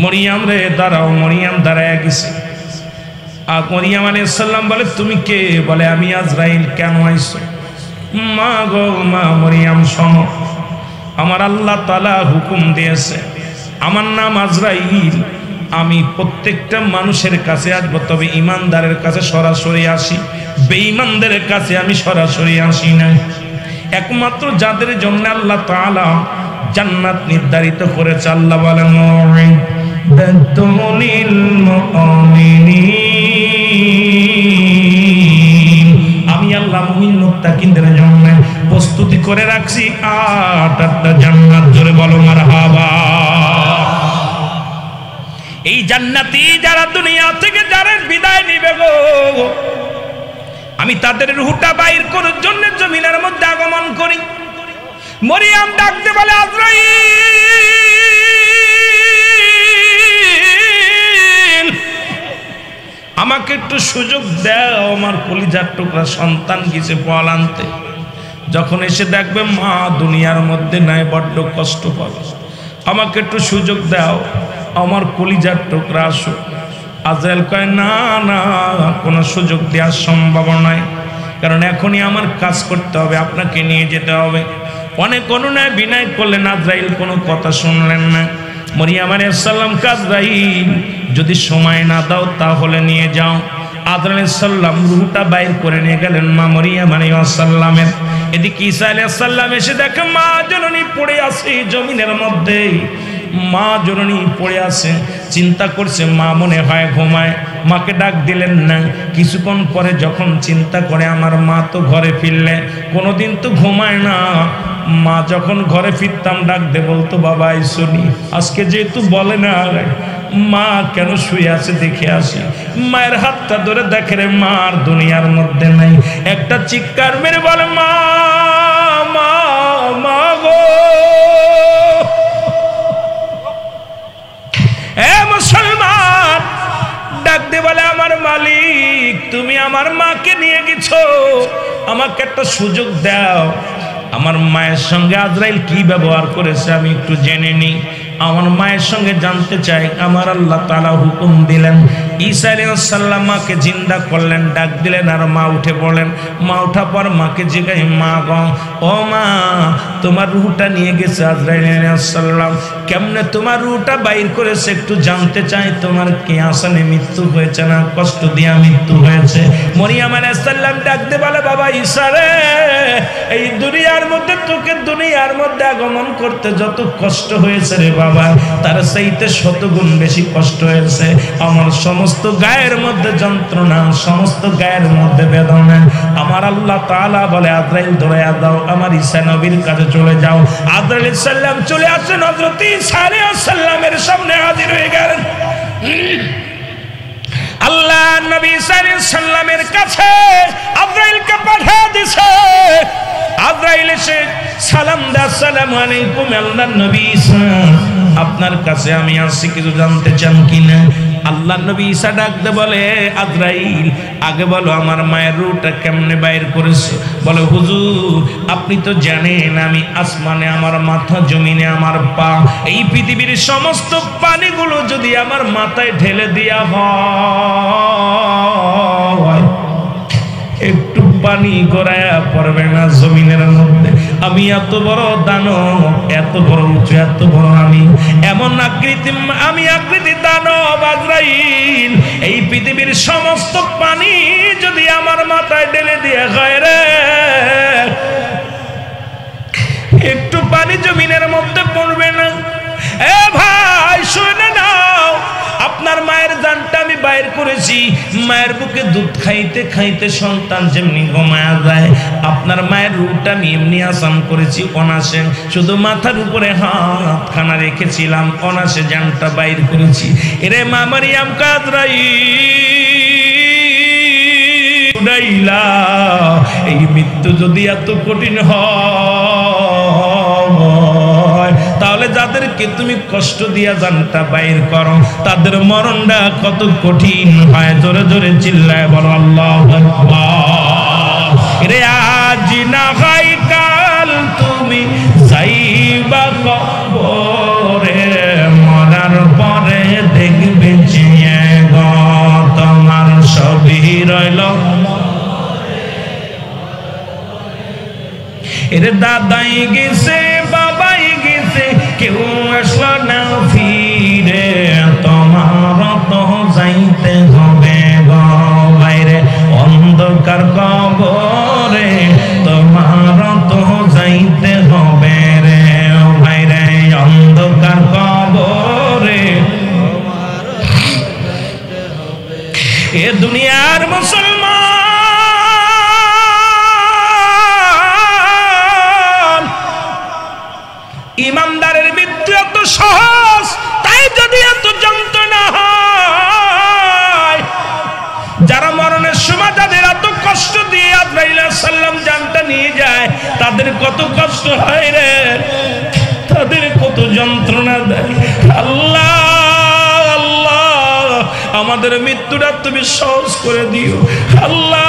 মরিয়াম রে দাঁড়াও। মরিয়াম দাঁড়ায় গেছে। আর মরিয়াম আলাইহিস সালাম বলে, তুমি কে? বলে, আমি আজরাইল। কেন আইছো? মা গো মা, মরিয়াম শোনো, আমার আল্লাহ তাআলা হুকুম দিয়েছে, আমার নাম আজরাইল, আমি প্রত্যেকটা মানুষের কাছে আসবো, তবে ইমানদারের কাছে সরাসরি আসি, বেঈমানদের কাছে আমি সরাসরি আসি না। একমাত্র যাদের জন্য আল্লাহ তাআলা জান্নাত নির্ধারিত করেছে। আল্লাহ বলেন আমি আল্লাহ মুমিন মুত্তাকিনদের জন্য প্রস্তুতি করে রাখছি 8টা জান্নাত। জোরে বলো মারহাবা। এই জান্নাতি যারা দুনিয়া থেকে যারা বিদায় নিবে গো, আমি তাদের রূহটা বাইর করার জন্য জমিনের মধ্যে আগমন করি। মরিয়ম ডাকতে বলে আজরাইল আমাকে একটু সুযোগ দাও আমার কলিজার টুকরা সন্তান গেছে ফল আনতে। যখন এসে দেখবে মা দুনিয়ার মধ্যে নাই, বড্ড কষ্ট পাবে, আমাকে একটু সুযোগ দাও আমার কলিজার টুকরা আসো। আজরাইল কয় না না, কোনো সুযোগ দেওয়ার সম্ভব নয়, কারণ এখনই আমার কাজ করতে হবে, আপনাকে নিয়ে যেতে হবে। অনেক অনুনয় বিনয় করলেন, আজরাইল কোনো কথা শুনলেন না। মরিয়ম আলাইহিস সালাম আজরাইল যদি সময় না দাও তাহলে নিয়ে যাও। আদর আলাইহিস সালাম রূহটা বাইর করে নিয়ে গেলেন মা মরিয়ম আলাইহিস সালামের। এদিকে ঈসা আলাইহিস সালাম এসে দেখে মা জননী পড়ে আছে জমিনের মধ্যে, মা জননী পড়ে আছে। চিন্তা করছে মা মনে হয় ঘুমায়, মাকে ডাক দিলেন না। কিছুক্ষণ পরে যখন চিন্তা করে আমার মা তো ঘরে ফিরলে, কোনোদিন তো ঘুমায় না, মা যখন ঘরে ফিরতাম ডাক দে বলতো বাবা আইসনি, আজকে যেহেতু বলে না মা কেন শুয়ে আছে দেখে আসি। মায়ের হাতটা ধরে দেখে রে মা আর দুনিয়ার মধ্যে নাই। একটা চিৎকার মেরে বলে মা মা মা গো। এ মুসলমান ডাক দে বলে আমার মালিক তুমি আমার মাকে নিয়ে গেছো, আমাকে একটা সুযোগ দাও। আমার মায়ের সঙ্গে আজরাইল কি ব্যবহার করেছে আমি একটু জেনে নিই। আমার মায়ের সঙ্গে জানতে চাই। আমার আল্লাহ তাআলা হুকুম দিলেন, ঈসা আলাইহিস সালাম মাকে জিন্দা করলেন, ডাক দিলেন আর মা উঠে পড়লেন। মা উঠা পর মাকে জিজ্ঞাসা, মা গো ও মা তোমার রূহটা নিয়ে গেছে আজরাইল আলাইহিস সালাম, কেমনে তোমার রূহটা বাইর করেছে একটু জানতে চাই। তোমার কি আসানে মৃত্যু হয়েছে না কষ্ট দিয়া মৃত্যু হয়েছে? মরিয়ম আলাইহিস সালাম ডাক দিয়ে বলে বাবা ঈসা রে, এই দুনিয়ার মধ্যে তোকে দুনিয়ার মধ্যে আগমন করতে যত কষ্ট হয়েছে রে বাবা, তার চাইতে 100 গুণ বেশি কষ্ট হয়েছে। আমার সমস্ত গায়ের মধ্যে যন্ত্রণা, সমস্ত গায়ের মধ্যে বেদনা। আমার আল্লাহ তাআলা বলে আজরাইল দৌড়ায়া দাও, আমার ঈসা নবীর কাছে চলে যাও। আজরাইল আলাইহিস সালাম চলে আসেন, হযরত ঈসা আলাইহিস সালামের সামনে হাজির হয়ে গেলেন। আল্লাহ নবী ঈসা আলাইহিস সালামের কাছে আজরাইলকে পাঠিয়ে দিয়েছে। আজরাইল এসে সালাম দেয়, আসসালামু আলাইকুম আল্লাহর নবী ঈসা, আপনার কাছে আমি আসছি, কিছু জানতে চান কিনা? আল্লাহর নবী ঈসা ডাকতে বলে আজরাইল আগে বলো আমার মায়ের রূহটা কেমনে বাইর করেছো? বলে হুজুর আপনি তো জানেন আমি আসমানে আমার মাথা, জমিনে আমার পা, এই পৃথিবীর সমস্ত পানিগুলো যদি আমার মাথায় ঢেলে দেয়া হয় একটু পানি গড়ায়া পড়বে না জমিনের মধ্যে। আমি এত বড় দানব, এত বড় উঁচু, এত বড় আমি, এমন আকৃতি, আমি আকৃতি দানব আজরাইল, এই পৃথিবীর সমস্ত পানি যদি আমার মাথায় ঢেলে দিয়ে হয় রে, একটু পানি জমিনের মধ্যে পড়বে না। এ ভাই শুনে নাও, আপনার মায়ের জানটা আমি বাইর করেছি। মায়ের বুকে দুধ খাইতে খাইতে সন্তান যেমনি ঘুমায়া যায়, আপনার মায়ের রূহটা আমি এমনি আসান করেছি অনাসে, শুধু মাথার উপরে হাতখানা রেখেছিলাম, অনাসে জানটা বাইর করেছি। এরে মা মারিয়াম কাদরাইলা, এই মৃত্যু যদি এত কঠিন হয় তাহলে যাদেরকে তুমি কষ্ট দিয়া জানটা বাইর করো তাদের মরণটা কত কঠিন হয়। জোরে জোরে চিল্লায় বলো আল্লাহু আকবার। রে আজ না হয় কাল তুমি যাইবা কবরে, মরার পরে দেখবে যে গো তোমার সবই রইল। এর দাদাই গেছে বাবাই গেছে কেউ আসলো না ফিরে, তোমার তো যাইতে হবে গো বাইরে অন্ধকার কবরে, তোমার তো এ দুনিয়ার মুসলমান, ইমানদারের মৃত্যু এত সহজ, তাই যদি এত যন্ত্রণা হয়, যারা মরণের সময় তাদের এত কষ্ট দিয়ে আজরাইল সাল্লাম জানটা নিয়ে যায়, তাদের কত কষ্ট হয় রে, তাদের কত যন্ত্রণা দেয়। আল্লাহ আল্লাহ, আমাদের মৃত্যুটা তুমি সহজ করে দিও আল্লাহ,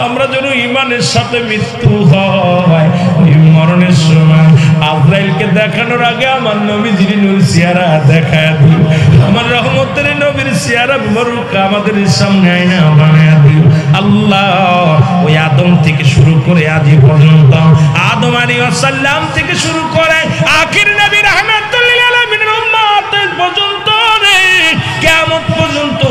আমরা যেন ঈমানের সাথে মৃত্যু হয়। ওই মরণের সময় আজরাইলকে দেখানোর আগে আমার নবীজির নূর চেহারা দেখায় দিও, আমার রহমতের নবীর চেহারা মুবারক আমাদের সামনে আয়না বানায় দিও আল্লাহ। ওই আদম থেকে শুরু করে আজ পর্যন্ত, আদম আলাইহিস সালাম থেকে শুরু করে আখির নবী রাহমাতুল লিল আলামিনের উম্মত পর্যন্ত রে, কিয়ামত পর্যন্ত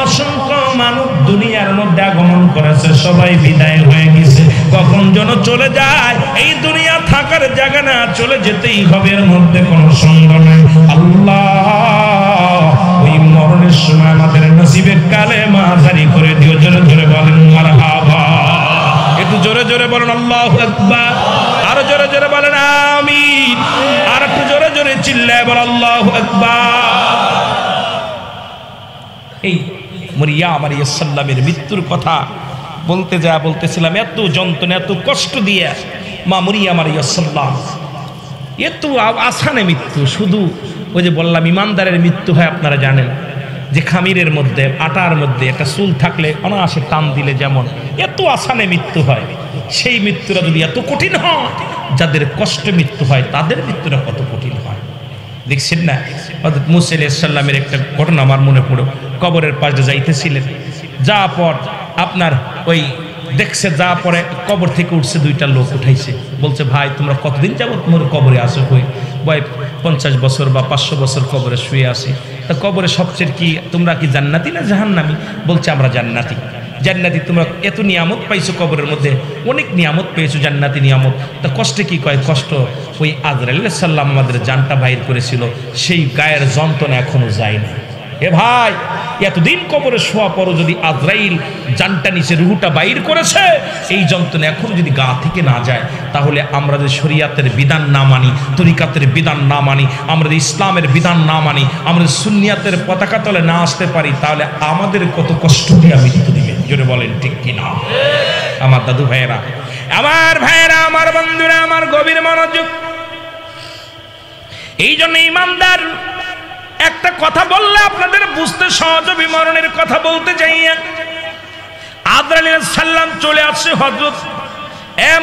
অসংখ্য মানব দুনিয়ার মধ্যে আগমন করেছে, সবাই বিদায় হয়ে গেছে। কখন যেন চলে যায়, এই দুনিয়া থাকার জায়গা না, চলে যেতেই হবে, এর মধ্যে কোনো সন্দেহ নেই আল্লাহ। ওই মরণের সময় আমাদের নসিবের কালেমা জারি করে দিও, জোরে জোরে বলেন মারহাবা, একটু জোরে জোরে বলেন আল্লাহু আকবার, আরো জোরে জোরে বলেন আমিন, আর একটু জোরে জোরে চিল্লায় বলেন আল্লাহু আকবার। এই মরিয়ম আলাইহিস সালামের মৃত্যুর কথা বলতে যা বলতেছিলাম, এত যন্ত্রণা এত কষ্ট দিয়ে মা মরিয়ম আলাইহিস সালাম, এত আসানে মৃত্যু। শুধু ওই যে বললাম ইমানদারের মৃত্যু হয়, আপনারা জানেন যে খামিরের মধ্যে আটার মধ্যে একটা চুল থাকলে অনায়াসে টান দিলে যেমন এত আসানে মৃত্যু হয়, সেই মৃত্যুটা যদি এত কঠিন হয়, যাদের কষ্ট মৃত্যু হয় তাদের মৃত্যুটা কত কঠিন হয়। দেখছেন না, হযরত মুসা আলাইহিস সালামের একটা ঘটনা আমার মনে পড়ে। কবরের পাশে যাইতেছিলেন, যা পর আপনার ওই দেখছে, যা পরে কবর থেকে উঠছে, দুইটা লোক উঠাইছে, বলছে ভাই তোমরা কতদিন যাবত তোমার কবরে আসো? কই ভাই 50 বছর বা 500 বছর কবরে শুয়ে আসি। তা কবরে সবচেয়ে কি তোমরা কি জান্নাতি না জাহান্নামী? বলছে আমরা জান্নাতি। জান্নাতি, তোমরা এত নিয়ামত পাইছো কবরের মধ্যে, অনেক নিয়ামত পেয়েছো, জান্নাতি নিয়ামত, তা কষ্টে কি কয়? কষ্ট ওই আজরাইল আলাইহিস সালাম আমাদের জানটা বাইর করেছিল, সেই গায়ের যন্ত্রণা এখনো যায় না। এ ভাই, এতদিন কবরে শোয়া পরও যদি আজরাইল জানটা নিচে রুহুটা বাইর করেছে, এই যন্ত্রণা এখন যদি গা থেকে না যায়, তাহলে আমরা যে শরিয়াতের বিধান না মানি, তরিকাতের বিধান না মানি, আমরা ইসলামের বিধান না মানি, আমরা সুন্নিয়াতের পতাকা তলে না আসতে পারি, তাহলে আমাদের কত কষ্ট দিয়ে মৃত্যু দিবে। জোরে বলেন ঠিক কিনা? আমার দাদু ভাইয়েরা, আমার ভাইয়েরা, আমার বন্ধুরা, আমার গভীর মনোযোগ। এই জন্য ইমানদার একটা কথা বললে আপনাদের বুঝতে সহজ হবে। মরণের কথা বলতে যাইয়া আজরাইল আলাইহিস সালাম চলে আসছে হযরত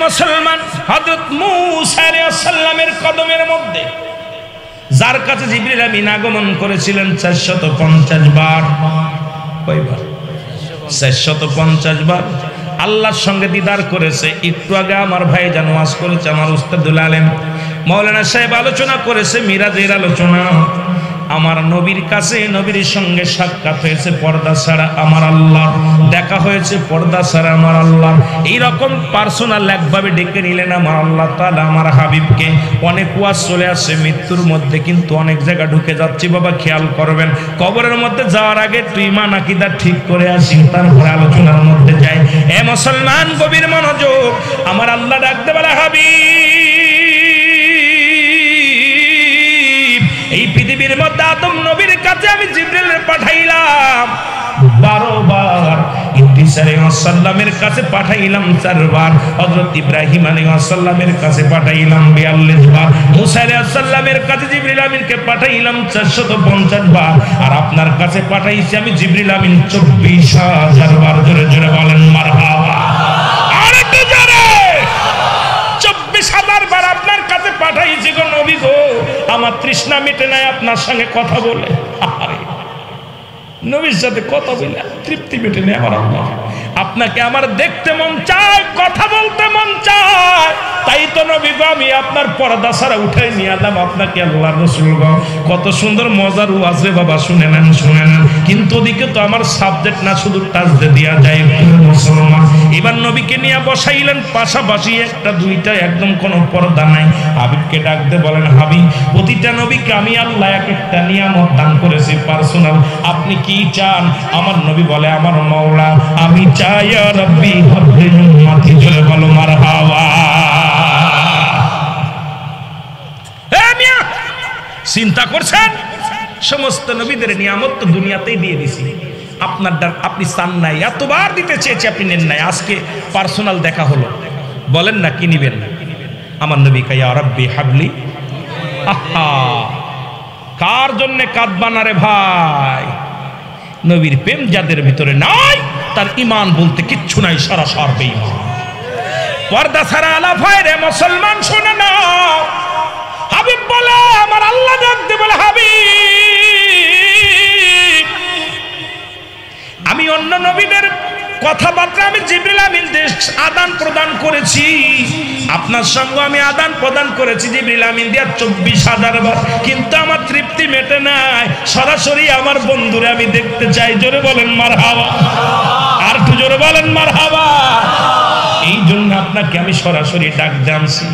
মুসলমান হযরত মূসা আলাইহিস সালামের কদমের মধ্যে, যার কাছে জিবরিল আমিন আগমন করেছিলেন 450 বার। কয়বার? 450 বার আল্লাহর সঙ্গে দিদার করেছে। একটু আগে আমার ভাই জান ওয়াজ করেছে, আমার উস্তাদুল আলেম মাওলানা সাহেব আলোচনা করেছে মিরাজের আলোচনা। আমার নবীর কাছে, নবীর সঙ্গে সাক্ষাৎ হয়েছে পর্দা ছাড়া আমার আল্লাহ, দেখা হয়েছে পর্দা ছাড়া আমার আল্লাহ। এইরকম পার্সোনাল একভাবে ডেকে নিলেন আমার আল্লাহ তাআলা আমার হাবিবকে। অনেক ওয়াজ চলে আসছে মৃত্যুর মধ্যে, কিন্তু অনেক জায়গা ঢুকে যাচ্ছি বাবা, খেয়াল করবেন। কবরের মধ্যে যাওয়ার আগে তুই ইমান আকীদা ঠিক করে আসি, তারপরে আলোচনার মধ্যে যাই। এ মুসলমান, গভীর মনোযোগ। আমার আল্লাহ ডাকতে বলে হাবিব, এই পৃথিবীর মধ্যে আদম নবীর কাছে আমি জিবরিল পাঠাইলাম 12 বার, ইদ্রিস আলাইহিস সালামের কাছে পাঠাইলাম 4 বার, হযরত ইব্রাহিম আলাইহিস সালামের কাছে পাঠাইলাম 42 বার, মুসা আলাইহিস সালামের কাছে জিবরিল আমিনকে পাঠাইলাম 450 বার, আর আপনার কাছে পাঠাইছি আমি জিবরিল আমিন 24,000 বার। জোরে জোরে বলেন মারহাবা। আরে কি জোরে! 24,000 বার আপনার কাছে পাঠাইছি গো নবী গো। আমার তৃষ্ণা মিটে নাই আপনার সঙ্গে কথা বলে। আরে নবীর সাথে কথা বলে তৃপ্তি মেটে নেই আমার আল্লাহ। আপনাকে আমার দেখতে মন চায়, কথা বলতে মন চায়, তাই তো নবী গো আমি আপনার পর্দা ছাড়া উঠাই নিয়ে এলাম আপনাকে আল্লাহর রাসূল গো। কত সুন্দর মজার ওয়াজ রে বাবা, শুনে নেন শুনে নেন। কিন্তু ওদিকে তো আমার সাবজেক্ট না, শুধু টাচ দিয়ে দেওয়া যায় মুসলমান। এবার নবীকে নিয়ে বসাইলেন পাশাপাশি, একটা দুইটা একদম কোনো পর্দা নাই। হাবিবকে ডাক দিয়ে বলেন হাবিব, প্রতিটা নবীকে আমি আল্লাহ এক একটা নিয়ামত দান করেছি পার্সোনাল, আপনি কি চান? আমার নবী বলে আমার মাওলা আমি চাই ইয়া রাব্বি হাবলি উম্মতি, জোরে বলো মারহাবা। চিন্তা করছেন সমস্ত নবীদের নিয়ামত তো দুনিয়াতেই দিয়ে দিছি, আপনার আপনি চান নাই, এতবার দিতে চেয়েছি আপনি নেন নাই, আজকে পার্সোনাল দেখা হলো, বলেন না কি নিবেন? আমার নবী কয় ইয়া রাব্বি হাবলি। আহা, কার জন্য কাঁদবা না রে ভাই? নবীর প্রেম যাদের ভিতরে নাই তার ঈমান বলতে কিচ্ছু নাই, সরাসর বেঈমান। পর্দা ছাড়া আলাপ হয় রে মুসলমান, শুনে না। হাবিব বলে আমার আল্লাহ ডাকতে বলে হাবিব, আমি অন্য নবীদের কথাবার্তা আমি জিবরিল আমিন দিয়ে আদান প্রদান করেছি, আপনার সঙ্গে আমি আদান প্রদান করেছি জিবরিল আমিন দিয়ে 24,000 বার, কিন্তু আমার তৃপ্তি মেটে নাই। সরাসরি আমার বন্ধুরে আমি দেখতে চাই, জোরে বলেন মারহাবা। আর একটু জোরে বলেন মারহাবা। এই জন্য আপনাকে আমি সরাসরি ডাক দামছি।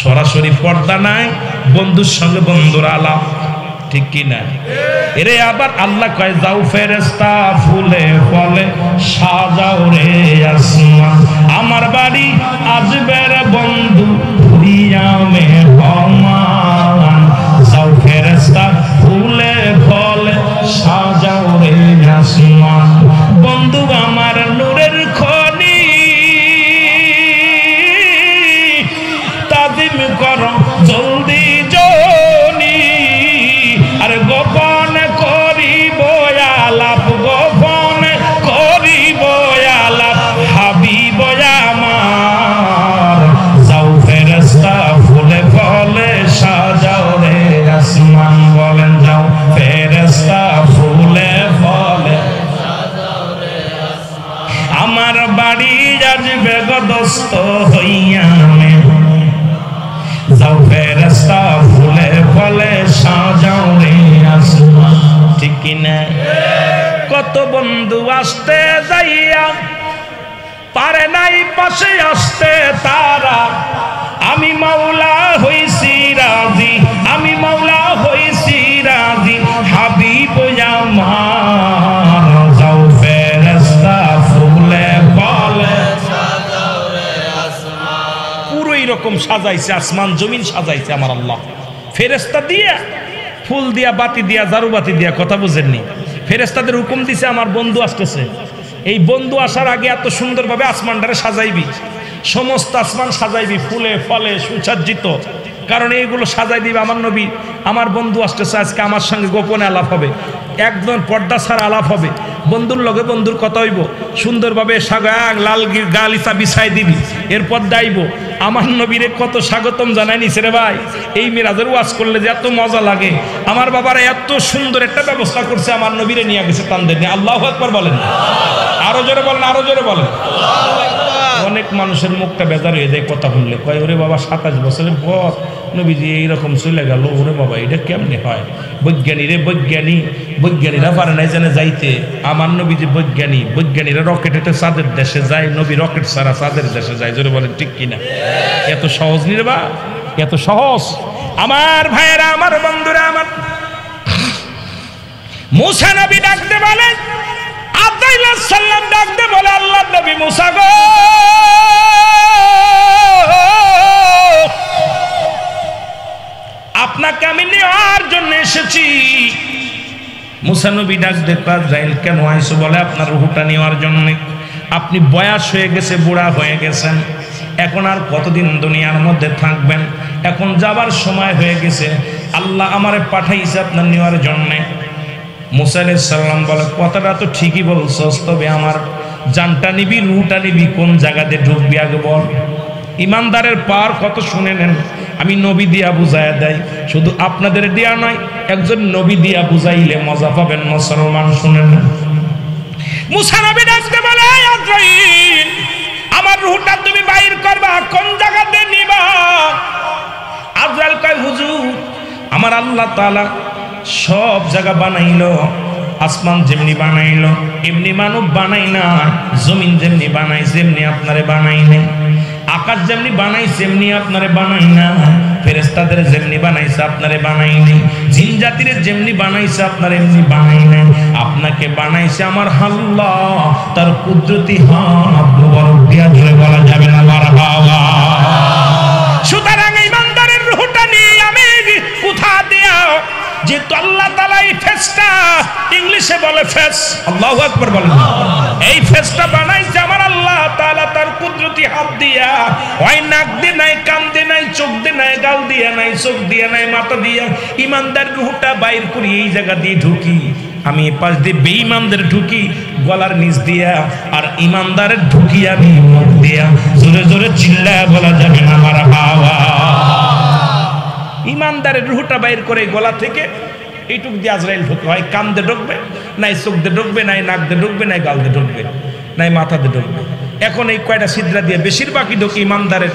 সরাসরি পর্দা নাই, বন্ধুর সঙ্গে বন্ধুর আলাপ, ঠিক কি না? এরে আবার আল্লাহ কয় যাও ফেরেশতা ফুলে ফলে সাজাও রে আসমান, আমার বাড়ি আসবে রে বন্ধু দিয়া মেহমান। যাও ফেরেশতা ফুলে ফলে সাজাও রে আসমান, বন্ধু আমার নূরের খনি তাজিম করো জলদি জনি। আরে গোপন করিব আলাপ, গোপন করিব আলাপ হাবিব আমার। যাও ফেরেশতা ফুলে ফলে সাজাও রে আসমান, বলেন যাও ফেরেশতা ফুলে ফলে সাজাও রে আসমান, আমার বাড়ি আসবে গদস্ত হইয়া মে। যাও ফেরেশতা ফুলে ফলে সাজাও রে আসমান, ঠিক কি না? কত বন্ধু আসতে যাইয়া পারে নাই পাশে আসতে তারা, আমি মাওলা হইছি রাজি, আমি মাওলা হইছি রাজি হাবিব আমার। যাও ফেরেশতা ফুলে ফলে সাজাও রে আসমান, পুরো এরকম সাজাইছে, আসমান জমিন সাজাইছে আমার আল্লাহ। ফেরেশতা দিয়া, ফুল দিয়া, বাতি দিয়া, জারুবাতি দিয়া, কথা বুঝেননি? ফেরেশতাদের হুকুম দিছে আমার বন্ধু আসতেছে, এই বন্ধু আসার আগে এত সুন্দরভাবে আসমানটারে সাজাইবি, সমস্ত আসমান সাজাইবি ফুলে ফলে সুসজ্জিত, কারণ এইগুলো সাজাই দিবে আমার নবী। আমার বন্ধু আসতেছে, আজকে আমার সঙ্গে গোপনে আলাপ হবে, একদম পর্দা ছাড়া আলাপ হবে, বন্ধুর লগে বন্ধুর কথা হইব, সুন্দরভাবে সাগাং লাল গালিচা বিছাই দিবি, এরপর দাইব। আমার নবীরে কত স্বাগতম জানাই নিছে রে ভাই। এই মিরাজের ওয়াজ করলে যে এত মজা লাগে, আমার বাবারা এত সুন্দর একটা ব্যবস্থা করছে, আমার নবীরে নিয়ে গেছে তানদের নিয়ে। আল্লাহু আকবার বলেন, আরো জোরে বলেন, আরো জোরে বলেন। অনেক মানুষের মুখটা বেজার হয়ে যায় কথা শুনলে, কয় ওরে বাবা 27 বছরের পর নবীজি এইরকম চলে গেল, ওরে বাবা এটা কেমনে হয়? বৈজ্ঞানী রে বৈজ্ঞানী, বৈজ্ঞানীরা পারে নাই জানে যাইতে, আমার নবীজি বৈজ্ঞানী, বৈজ্ঞানীরা রকেটেতে চাঁদের দেশে যায়, নবী রকেট ছাড়া চাঁদের দেশে যায়, জোরে বলেন ঠিক কিনা? এত সহজ নি রে বা, এত সহজ? আমার ভাইয়েরা, আমার বন্ধুরা, আমার মুসা নবী ডাকতে বলেন, আব্দুল্লাহ সাল্লাম ডাকতে বলে আল্লাহর নবী মুসা গো, আপনাকে আমি নেওয়ার জন্য এসেছি। মুসা নবী ডাক দেখো আজরাইল কেন আইছো? বলে আপনার রূহটা নেওয়ার জন্য। আপনি বয়স হয়ে গেছে, বুড়া হয়ে গেছেন, এখন আর কতদিন দুনিয়ার মধ্যে থাকবেন? এখন যাবার সময় হয়ে গেছে, আল্লাহ আমারে পাঠাইছে আপনার নেওয়ার জন্যে। মুসা আলাইহিস সালাম বলে কথাটা তো ঠিকই বলছস, তবে আমার জানটা নিবি, রুহটা নিবি, কোন জায়গাতে ঢুকবি আগে বল। ইমানদারের পার কত শুনে নেন, আমি নবী দিয়া বুঝাইয়া দেয়, শুধু আপনাদের দিয়া নয়, একজন নবী দিয়া বুঝাইলে মজা পাবেন মুসলমান, শুনে নেন। মুসা নবী ডাকতে বলে আজরাইল, আমার রূহটা তুমি বাইর করবা, কোন জায়গাতে নিবা? আজরাইল কয় হুজুর আমার আল্লাহ তাআলা সব জায়গা বানাইলো, আসমান যেমনি বানাইলো এমনি মানব বানাই না, জমিন যেমনি বানাইছে এমনি আপনারে বানাই নাই, আকাশ যেমনি বানাইছে এমনি আপনারে বানাই না, ফেরেশতাদের যেমনি বানাইছে আপনারে বানাই নাই, জিন জাতির যেমনি বানাইছে আপনারে এমনি বানাই নাই, আপনাকে বানাইছে আমার আল্লাহ, তার কুদরতি হাত মুবারক দিয়া ধরে বলা যাবে না মারহাবা। সুতরাং ইমানদারের রূহটা নিয়ে আমি কোথা দিয়া যেহেতু আল্লাহ তাআলা এই ফেসটা ইংলিশে বলে ফেস, আল্লাহু আকবার বলেন, এই ফেসটা বানাইছে আমার আল্লাহ তাআলা তার কুদরতি হাত দিয়া, ওই নাক দিয়ে নাই, কান দিয়ে নাই, চোখ দিয়ে নাই, গাল দিয়ে নাই, চোখ দিয়ে নাই, মাথা দিয়া ইমানদার রূহটা বাইর করি এই জায়গা দিয়ে ঢুকি, আমি পাশ দিয়ে বেঈমানদের ঢুকি গলার নিচ দিয়া, আর ইমানদারের ঢুকি আমি মুখ দিয়া। জোরে জোরে চিল্লায়া বলা যাবে না মারহাবা। ইমানদারের রূহটা বাইর করে গলা থেকে এইটুক দিয়ে আজরাইল ঢুকবে, হয় কান দিয়ে ঢুকবে, নাই চোখ দিয়ে ঢুকবে, নাই নাক দিয়ে ঢুকবে, নাই গাল দিয়ে ঢুকবে, নাই মাথা দিয়ে ঢুকবে। এখন এই কয়টা ছিদ্রা দিয়ে বেশিরভাগই ঢোকে ইমানদারের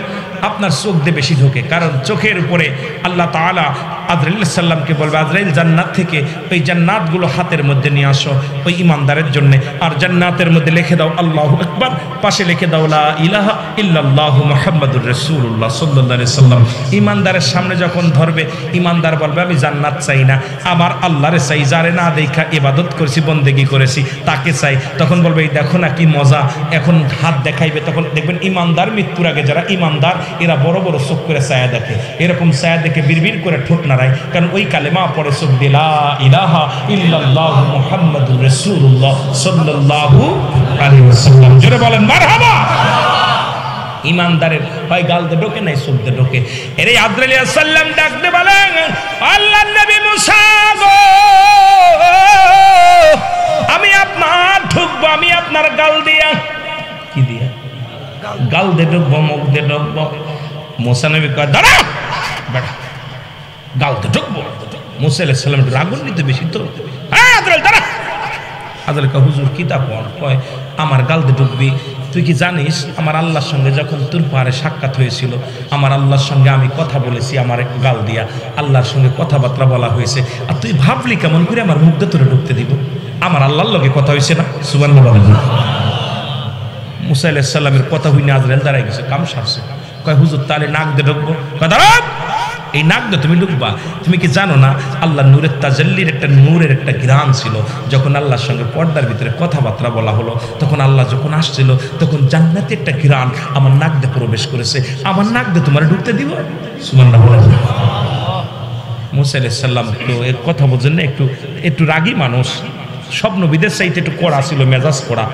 আপনার চোখ দিয়ে বেশি ঢোকে, কারণ চোখের উপরে আল্লাহ তাআলা আজরাইল সাল্লামকে বলবে আজরাইল জান্নাত থেকে ওই জান্নাতগুলো হাতের মধ্যে নিয়ে আসো ওই ইমানদারের জন্য, আর জান্নাতের মধ্যে লিখে দাও আল্লাহু আকবার, পাশে লিখে দাও লা ইলাহা ইল্লাল্লাহু মুহাম্মাদুর রাসূলুল্লাহ সাল্লাল্লাহু আলাইহি সাল্লাম। ইমানদারের সামনে যখন ধরবে ইমানদার বলবে আমি জান্নাত চাই না, আমার আল্লাহরে চাই, যারে না দেখা ইবাদত করেছি বন্দেগী করেছি তাকে চাই। তখন বলবে এই দেখো না কি মজা, এখন হাত দেখাইবে, তখন দেখবেন ইমানদার মৃত্যুর আগে যারা ইমানদার এরা বড় বড় চোখ করে ছায়া দেখে, এরকম ছায়া দেখে বিড়বিড় করে ঠোঁট নাড়ায়, কারণ ওই কালেমা পড়ে চোখ দিয়ে লা ইলাহা ইল্লাল্লাহু মুহাম্মাদুর রাসূলুল্লাহ সাল্লাল্লাহু আলাইহি ওয়াসাল্লাম। জোরে বলেন মারহাবা। ইমানদারের হয় গাল দিয়ে ঢোকে, নাই চোখ দিয়ে ঢোকে। এর আজরাইল আলাইহিস সালাম ডাকতে বলেন আল্লাহর নবী মুসা গো, আমি আপনার ঢুকবো, আমি আপনার গাল দিয়া, কি দিয়া? গাল দিয়ে ঢুকবো, মুখ দিয়ে ঢুকবো। মুসা নবী কয় দাঁড়া বেটা, গাল দিয়ে ঢুকবো। মুসা আলাইহিস সালাম রাগান্বিত বেশি তো, আজরাইল দাঁড়া। আজরাইল কয় হুজুর কি তা কয় আমার গাল দিয়ে ঢুকবি? তুই কি জানিস আমার আল্লাহর সঙ্গে যখন তোর পাহাড়ে সাক্ষাৎ হয়েছিল, আমার আল্লাহর সঙ্গে আমি কথা বলেছি আমার গাল দিয়া, আল্লাহর সঙ্গে কথাবার্তা বলা হয়েছে, আর তুই ভাবলি কেমন করে আমার মুখ দিয়ে তোরে ঢুকতে দিব? আমার আল্লাহর লগে কথা হয়েছে না? সুবহানাল্লাহ। মুসা আলাইহিস সালামের কথা হইনি আজরাইল দাঁড়াই গেছে, কাম সারছে। কয় হুজুর তাহলে নাক দিয়ে ঢুকবো? কয় দাঁড়া, এই নাক দিয়ে তুমি ঢুকবা। তুমি কি জানো না আল্লাহ নূরের তাজাল্লির একটা নূরের একটা ঘ্রাণ ছিল, যখন আল্লাহর সঙ্গে পর্দার ভিতরে কথাবার্তা বলা হলো, তখন আল্লাহ যখন আসছিল তখন জান্নাতে একটা ঘ্রাণ আমার নাক দিয়ে প্রবেশ করেছে, আমার নাক দিয়ে তোমার ঢুকতে দিব? সুবহানাল্লাহ। মুসা আলাইহিস সালাম তো এর কথা বলছেন না, একটু রাগী মানুষ, সব নবীদের চাইতে একটু কড়া ছিল, মেজাজ কড়া।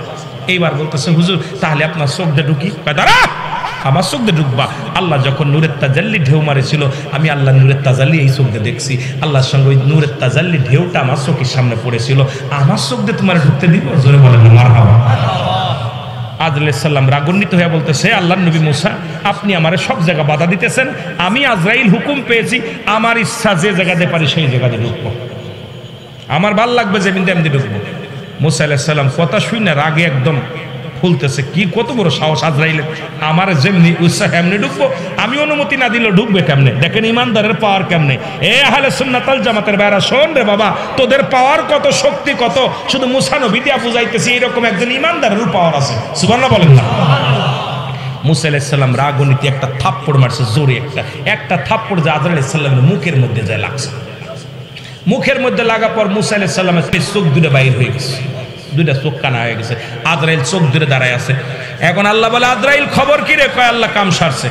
এইবার বলতেছে হুজুর তাহলে আপনার চোখ দিয়ে ঢুকি? দাঁড়া, আমার চোখ দিয়ে ঢুকবা। আল্লাহ যখন নূরের তাজাল্লি ঢেউ মারেছিল, আমি আল্লাহ নূরের তাজাল্লি এই চোখ দিয়ে দেখছি, আল্লাহর সঙ্গে ওই নূরের তাজাল্লি ঢেউটা আমার চোখের সামনে পড়েছিল, আমার চোখ দিয়ে তোমার ঢুকতে দিব? জোরে বলেন মারহাবা। আজরাইল আলাইহিস সালাম রাগান্বিত হয়ে বলতেছে আল্লাহর নবী মুসা, আপনি আমারে সব জায়গা বাধা দিতেছেন, আমি আজরাইল হুকুম পেয়েছি, আমার ইচ্ছা যে জায়গাতে পারি সেই জায়গাতে ঢুকবো, আমার ভাল লাগবে যেমনি তেমনি ঢুকবো। মুসা আলাইহিস সালাম কথা শুনে রাগে একদম ফুলতেছে, কি কত বড় সাহস আজরাইলের, আমার যেমনি উৎসাহ এমনি ঢুকবো, আমি অনুমতি না দিলে ঢুকবে কেমনে? দেখেন ইমানদারের পাওয়ার কেমনে। এ আহলে সুন্নাত ওয়াল জামাতের ভাইরা শোন রে বাবা, তোদের পাওয়ার কত, শক্তি কত, শুধু মুসা নবী দিয়া বুঝাইতেছি এরকম একজন ইমানদারের পাওয়ার আছে। সুবহানাল্লাহ বলেন না। মুসা আলাইহিস সালাম রাগান্বিত একটা থাপ্পড় মারছে, জোরে একটা থাপ্পড় যে আজরাইল আলাইহিস সালামের মুখের মধ্যে যায় লাগছে। মুখের মধ্যে লাগা পর মুসা আলাইহিস সালামের চোখ দুটো বাইর হয়ে গেছে, দুইটা চোখ কানা হয়ে গেছে। আজরাইল চোখ ধরে দাঁড়ায় আছে। এখন আল্লাহ বলে আজরাইল খবর কি রে? কয় আল্লাহ কাম সারছে,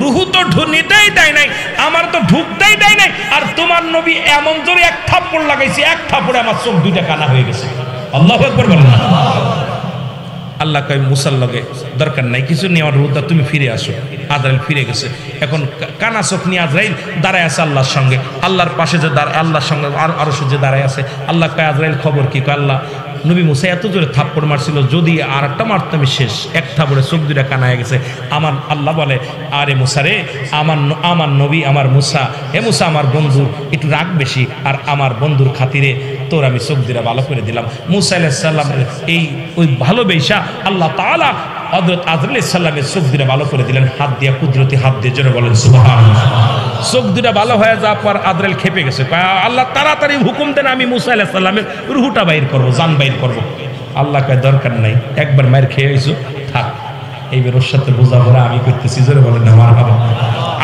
রুহু তো নিতেই দেয় নাই, আমার তো ঢুকতেই দেয় নাই, আর তোমার নবী এমন জোরে এক থাপ্পড় লাগাইছে, এক থাপ্পড়ে আমার চোখ দুইটা কানা হয়ে গেছে। আল্লাহু আকবার বলেন না। আল্লাহ কয় মুসার লগে দরকার নাই কিছু নিয়ে, আমার রুহুটা তুমি ফিরে আসো। আজরাইল ফিরে গেছে। এখন কানা চোখ নিয়ে আজরাইল দাঁড়ায় আছে আল্লাহর সঙ্গে, আল্লাহর পাশে যে আল্লাহর সঙ্গে আরো যে দাঁড়ায় আছে। আল্লাহ কয় আজরাইল খবর কি? কয় আল্লাহ নবী মুসা এত জোরে থাপ্পড় মারছিল, যদি আর একটা মারতে আমি শেষ, এক থাপ্পড়ে চোখ দুটা কানা হয়ে গেছে। আমার আল্লাহ বলে আরে মুসা রে, আমার নবী আমার মুসা, হে মুসা আমার বন্ধু একটু রাগ বেশি, আর আমার বন্ধুর খাতিরে তোর আমি চোখ দুটা ভালো করে দিলাম। মুসা আলাইহিস সালাম এই ওই ভালোবেসা আল্লাহ তাআলা হযরত আজরাইল আলাইহিস সালামের চোখ দুটো ভালো করে দিলেন, হাত দিয়ে, কুদরতি হাত দিয়ে, জোরে বলেন সুবহানাল্লাহ। চোখ দুটো ভালো হয়ে যাওয়ার পর আজরাইল খেপে গেছে, আল্লাহ তাড়াতাড়ি হুকুম দেন, আমি মুসা আলাইহিস সালামের রূহটা বাইর করব, জান বাইর করব। আল্লাহ কয় দরকার নাই, একবার মার খেয়ে হইছো, থাক। এইবার ওর সাথে বোঝাপড়া আমি করতেছি, জোরে বলেন না মারহাবা।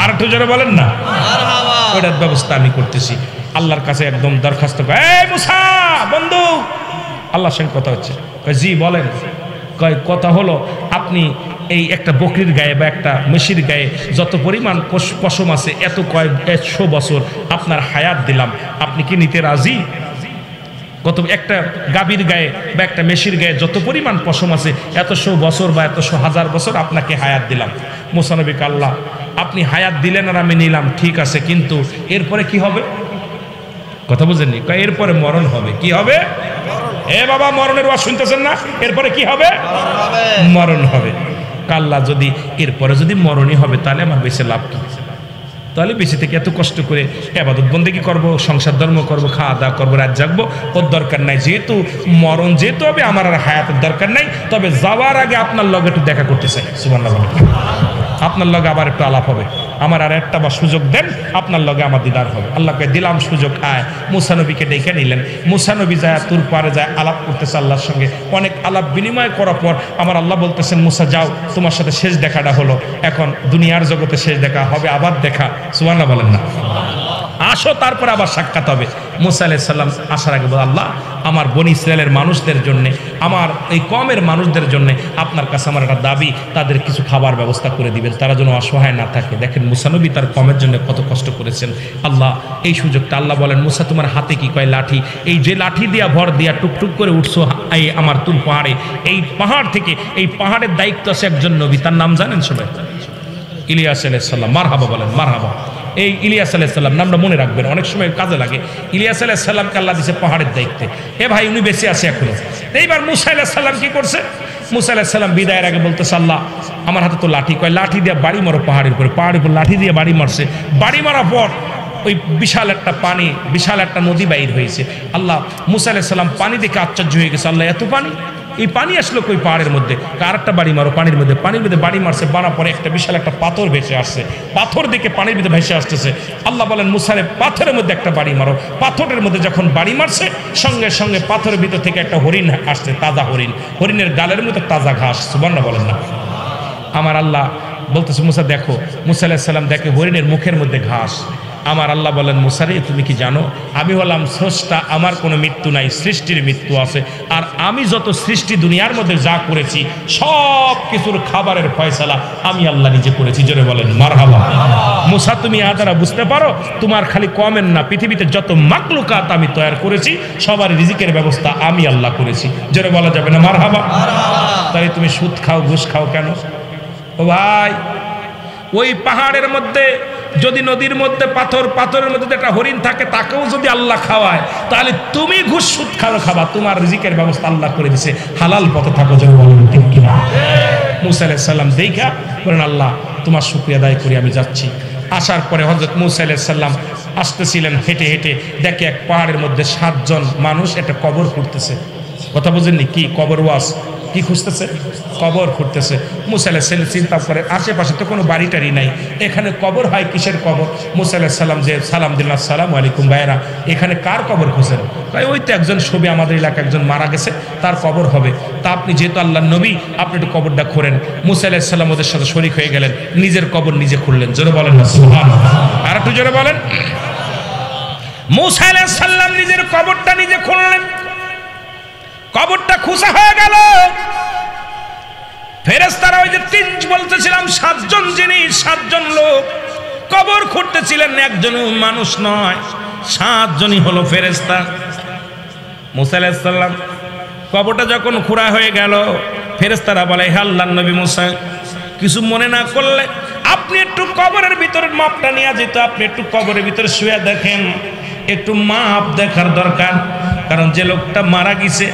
আর একটু জোরে বলেন না মারহাবা। ওটার ব্যবস্থা আমি করতেছি। আল্লাহর কাছে একদম দরখাস্ত, এই মুসা বন্ধু, আল্লাহর সঙ্গে কথা হচ্ছে। কয় জি বলেন। কয় কথা হলো, আপনি এই একটা বকরির গায়ে বা একটা মেশির গায়ে যত পরিমাণ পশম আছে এত 100 বছর আপনার হায়াত দিলাম, আপনি কি নিতে রাজি? কত একটা গাভীর গায়ে বা একটা মেশির গায়ে যত পরিমাণ পশম আছে এত 100 বছর বা এত 1000 বছর আপনাকে হায়াত দিলাম। মুসা নবী আল্লাহ আপনি হায়াত দিলেন আর আমি নিলাম, ঠিক আছে, কিন্তু এরপরে কি হবে? কথা বুঝেননি? এরপরে মরণ হবে। কি হবে? এ বাবা, মরণের ওয়াজ শুনতেছেন না? এরপরে কি হবে? মরণ হবে। কাল্লা যদি এরপরে যদি মরণই হবে, তাহলে আমার বেঁচে লাভ কি? তাহলে বেঁচে থেকে এত কষ্ট করে ইবাদত বন্দেগী করব, সংসার ধর্ম করব, খাওয়া দাওয়া করবো, রাত জাগবো, ওর দরকার নাই। যেহেতু মরণ যেহেতু হবে, আমার আর হায়াতের দরকার নাই। তবে যাওয়ার আগে আপনার লগে একটু দেখা করতে চাই, সুবহানাল্লাহ। আপনার লগে আবার একটু আলাপ হবে, আমার আর একটা বা সুযোগ দেন, আপনার লগে আমার দিদার হবে। আল্লাহকে দিলাম সুযোগ, আয়। মুসা নবীকে ডেকে নিলেন। মুসা নবী যায় তুর পারে যায়, আলাপ করতেছে আল্লাহর সঙ্গে। অনেক আলাপ বিনিময় করার পর আমার আল্লাহ বলতেছেন, মুসা যাও, তোমার সাথে শেষ দেখাটা হলো, এখন দুনিয়ার জগতে শেষ দেখা হবে, আবার দেখা। সুবহানাল্লাহ বলেন না? আসো, তারপরে আবার সাক্ষাৎ হবে। মুসা আলাইহিস সালাম আসার আগে বলে, আল্লাহ আমার বনি ইসরায়েলের মানুষদের জন্যে, আমার এই কমের মানুষদের জন্যে আপনার কাছে আমার একটা দাবি, তাদের কিছু খাবার ব্যবস্থা করে দিবেন, তারা যেন অসহায় না থাকে। দেখেন মুসা নবী তার কমের জন্য কত কষ্ট করেছেন। আল্লাহ এই সুযোগটা, আল্লাহ বলেন, মুসা তোমার হাতে কি? কয় লাঠি। এই যে লাঠি দিয়া ভর দিয়া টুকটুক করে উঠছো এই আমার তুর পাহাড়ে, এই পাহাড় থেকে, এই পাহাড়ের দায়িত্ব আছে একজন নবী, তার নাম জানেন সবাই? ইলিয়াস আলাইহিস সালাম। মারহাবা বলেন, মারহাবা। এই ইলিয়াস আলাইহিস সালাম নামটা মনে রাখবেন, অনেক সময় কাজে লাগে। ইলিয়াস আলাইহিস সালামকে আল্লাহ দিয়েছে পাহাড়ের দায়িত্বে। এ ভাই, উনি বেঁচে আছে এখনো। এইবার মুসা আলাইহিস সালাম কি করছে? মুসা আলাইহিস সালাম বিদায়ের আগে বলতেছে, আল্লাহ আমার হাতে তো লাঠি। কয় লাঠি দিয়ে বাড়ি মারো পাহাড়ের উপরে। পাহাড়ের উপর লাঠি দিয়ে বাড়ি মারছে। বাড়ি মারার পর ওই বিশাল একটা পানি, বিশাল একটা নদী বাইর হয়েছে। আল্লাহ মুসা আলাইহিস সালাম পানি দেখে আশ্চর্য হয়ে গেছে, আল্লাহ এত পানি, এই পানি আসলো কই পাহাড়ের মধ্যে? আর একটা বাড়ি মারো পানির মধ্যে। পানির মধ্যে বাড়ি মারছে, মারার পরে একটা বিশাল একটা পাথর ভেসে আসছে। পাথর দেখে পানির মধ্যে ভেসে আসতেছে। আল্লাহ বলেন, মুসারে পাথরের মধ্যে একটা বাড়ি মারো। পাথরের মধ্যে যখন বাড়ি মারছে, সঙ্গে সঙ্গে পাথরের ভিতর থেকে একটা হরিণ আসছে, তাজা হরিণ। হরিণের গালের মধ্যে তাজা ঘাস। সুবহানাল্লাহ বলেন না? আমার আল্লাহ বলতেছে, মুসা দেখো। মুসা আলাইহিস সালাম দেখে হরিণের মুখের মধ্যে ঘাস। আমার আল্লাহ বলেন, মুসারে তুমি কি জানো আমি হলাম স্রষ্টা, আমার কোনো মৃত্যু নাই, সৃষ্টির মৃত্যু আছে। আর আমি যত সৃষ্টি দুনিয়ার মধ্যে যা করেছি সব কিছুর খাবারের ফয়সালা আমি আল্লাহ নিজে করেছি। জোরে বলেন মারহাবা। মুসা তুমি আদারা বুঝতে পারো, তোমার খালি কমেন না, পৃথিবীতে যত মাকলুকাত আমি তৈরি করেছি সবার রিজিকের ব্যবস্থা আমি আল্লাহ করেছি। জোরে বলা যাবে না মারহাবা? তাই তুমি সুদ খাও, ঘুষ খাও কেন? ও ভাই, ওই পাহাড়ের মধ্যে যদি নদীর মধ্যে পাথরের মধ্যে একটা হরিণ থাকে, তাকেও যদি আল্লাহ খাওয়ায়, তাহলে তুমি ঘুষ সুদ খাবা। তোমার রিজিকের ব্যবস্থা আল্লাহ করে দিছে, হালাল পথে থাকো। যেন বলেন ঠিক কিনা? মুসা আলাইহিস সালাম দেখা বলেন, আল্লাহ তোমার শুকরিয়া আদায় করি, আমি যাচ্ছি। আসার পরে হযরত মুসা আলাইহিস সালাম আসতেছিলেন হেঁটে হেঁটে, দেখে এক পাহাড়ের মধ্যে 7 জন মানুষ একটা কবর খুঁড়তেছে। কথা বুঝেননি? কি কবর ওয়াজ? কি খুঁজতেছে? কবর খুঁড়তেছে। মুসা আলাইহিস সালাম চিন্তা করে, আশেপাশে তো কোনো বাড়ি টাড়ি নাই, এখানে কবর হয় কিসের কবর? মুসা আলাইহিস সালাম যে সালাম দিলেন, আসসালামু আলাইকুম ভাইরা, এখানে কার কবর খুঁজেন? তাই ওই তো একজন ছবি, আমাদের এলাকায় একজন মারা গেছে, তার কবর হবে। তা আপনি যেহেতু আল্লাহর নবী, আপনি একটু কবরটা খোঁড়েন। মুসা আলাইহিস সালাম ওদের সাথে শরীক হয়ে গেলেন, নিজের কবর নিজে খুঁড়লেন। জোরে বলেন না সুবহানাল্লাহ। আর একটু জোরে বলেন। মুসা আলাইহিস সালাম নিজের কবরটা নিজে খুঁড়লেন। কবরটা খুঁজা হয়ে গেল। ফেরেশতারা ওই যে 3 বলতেছিলাম 7 জন জিনিস, 7 জন লোক কবর খুঁড়তেছিলেন, একজনও মানুষ নয়, 7 জনই হলো ফেরেশতা। মুসা আলাইহিস সালাম কবরটা যখন খুঁড়া হয়ে গেল, ফেরেশতারা বলে, হে আল্লাহর নবী মুসা, কিছু মনে না করলে আপনি একটু কবরের ভিতরে মাপটা নিয়ে যেত, আপনি একটু কবরের ভিতরে শুয়ে দেখেন, একটু মাপ দেখার দরকার। কারণ যে লোকটা মারা গেছে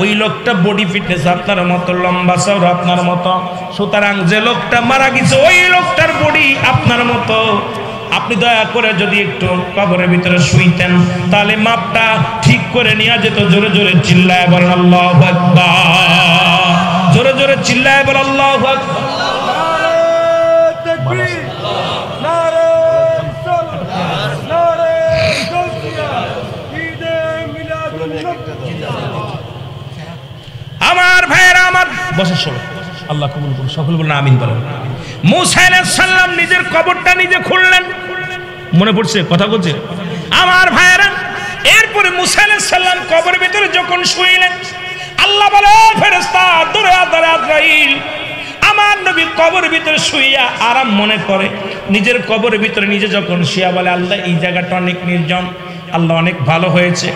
ওই লোকটা বডি ফিটনেস আপনার মতো, লম্বা চওড়া আপনার মতো, সুতরাং যে লোকটা মারা গেছে ওই লোকটার বডি আপনার মতো। আপনি দয়া করে যদি একটু কবরের ভিতরে শুইতেন, তাহলে মাপটা ঠিক করে নিয়ে যেত। জোরে জোরে চিল্লায় বলেন আল্লাহু আকবার। জোরে জোরে চিল্লায় বল আল্লাহু আকবার। আমার ভাইয়েরা আমার বসার সময় আল্লাহ কবুল করুন, সকল বলেন আমিন বলেন। মুসা আলাইহিস সালাম নিজের কবরটা নিজে খুললেন, মনে পড়ছে কথা বলছে আমার ভাইয়েরা। এরপরে মুসা আলাইহিস সালাম কবরের ভিতরে যখন শুইলেন, আল্লাহ বলে ফেরেশতা দূরে আজরাইল আমার নবী কবরের ভিতরে শুইয়া আরাম মনে করে, নিজের কবরের ভিতরে নিজে যখন শুইয়া বলে আল্লাহ এই জায়গাটা অনেক নির্জন, আল্লাহ অনেক ভালো হয়েছে।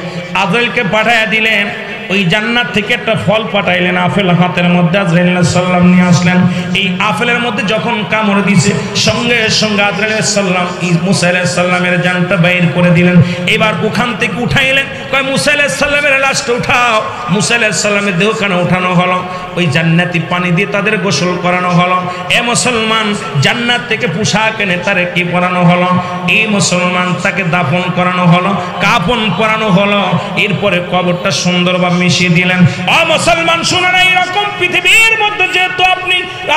আজরাইলকে পাঠাইয়া দিলেন, ওই জান্নাত থেকে একটা ফল পাঠাইলেন, আপেল হাতের মধ্যে আজরাইল আলাইহিস সালাম নিয়ে আসলেন। এই আপেলের মধ্যে যখন কামড় দিছে, সঙ্গে সঙ্গে আজরাইল আলাইহিস সালাম মুসা আলাইহিস সালামের জানটা বাইর করে দিলেন। এবার ওখান থেকে উঠাইলেন, কয় মুসা আলাইহিস সালামের লাশটা উঠাও। মুসা আলাইহিস সালামের দেহখানা উঠানো হলো, ওই জান্নাতি পানি দিয়ে তাদের গোসল করানো হলো। এ মুসলমান, জান্নাত থেকে পোশাক এনে তারে কি পরানো হলো? এই মুসলমান, তাকে দাফন করানো হলো, কাফন পরানো হলো। এরপরে কবরটা সুন্দরভাবে মিশিয়ে দিলেন। ও মুসলমান শুনুন, এইরকম পৃথিবীর মধ্যে যেহেতু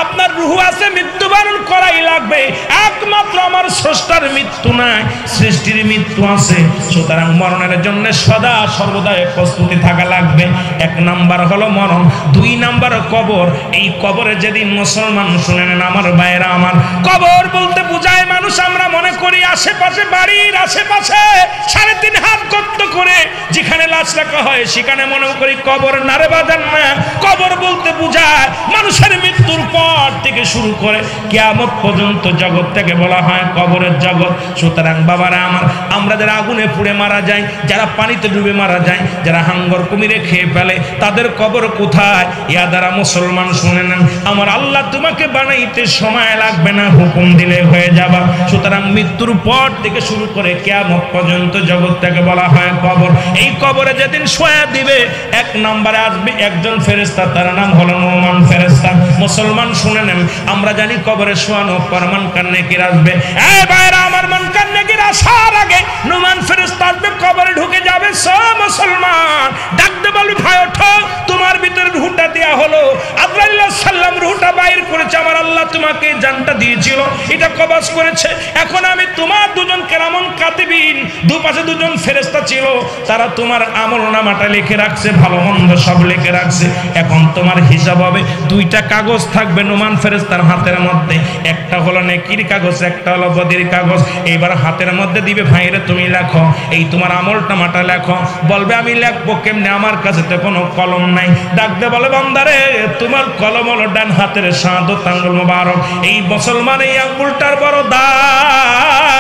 আপনার রূহ আছে, মৃত্যুবরণ করাই লাগবে। একমাত্র আমার স্রষ্টার মৃত্যু নাই, সৃষ্টির মৃত্যু আছে। সুতরাং মরণের জন্য সদা সর্বদা প্রস্তুতি থাকা লাগবে। এক নাম্বার হলো মরণ, দুই নাম্বার কবর। এই কবরে যেদিন মুসলমান শুনে নেন আমার ভাইয়েরা আমার, কবর বলতে বুঝায় মানুষ আমরা মনে করি আশেপাশে, বাড়ির আশেপাশে 3.5 হাত গর্ত করে যেখানে লাশ রাখা হয় সেখানে মনে করি কবর, নারে বাজান না। কবর বলতে বুঝায় মানুষের মৃত্যুর পর থেকে শুরু করে কিয়ামত পর্যন্ত জগৎটাকে বলা হয় কবরের জগৎ। সুতরাং বাবারা আমার, আমরা যারা আগুনে পুড়ে মারা যায়, যারা পানিতে ডুবে মারা যায়, যারা হাঙ্গর কুমিরে খেয়ে ফেলে, তাদের কবর কোথায়? ইয়া দ্বারা মুসলমান শুনে নেন, আমার আল্লাহ তোমাকে বানাইতে সময় লাগবে না, হুকুম দিলে হয়ে যাবা। সুতরাং মৃত্যুর পর থেকে শুরু করে কিয়ামত পর্যন্ত জগৎটাকে বলা হয় কবর। এই কবরে যেদিন শোয়া দিবে, এক নম্বরে আসবে একজন ফেরেশতা, তার নাম হলো নুমান ফেরেশতা। মুসলমান শুনে নেন, আমরা জানি কবরে শোয়ানো পর মুনকার নেকির আসবে। এই ভাইরা আমার, মুনকার নেকির আসার আগে নুমান ফেরেশতা আসবে, কবরে ঢুকে যাবে। সব মুসলমান ডাকতে বলবে, ভাই ওঠো, তোমার ভিতরে রূহটা দেয়া হলো। আজরাইল আলাইহিস সালাম রূহটা বাইর করেছে, আমার আল্লাহ তোমাকে জানটা দিয়েছিল, এটা কবজ করেছে। এখন আমি তোমার দুজন কেরামন কাতিবিন, দুপাশে দুজন ফেরেশতা ছিল, তারা তোমার আমলনামাটা লিখে রাখছে, ভালো মন্দ সব লিখে রাখছে। এখন তোমার হিসাব হবে, 2টা কাগজ থাকবে নুমান ফেরেশতার হাতের মধ্যে, একটা হলো নেকির কাগজ, একটা হলো বদির কাগজ। এইবার হাতের মধ্যে দিবে, ভাইরে তুমি লেখো, এই তোমার আমলনামাটা লেখো। বলবে আমি লিখবো কেমনে, আমার কাছে তো কোনো কলম নাই। ডাকতে বলে, বান্দারে তোমার কলম হলো ডান হাতের শাহাদাত আঙ্গুল মোবারক। এই মুসলমান, এই আঙ্গুলটার বড় দাম।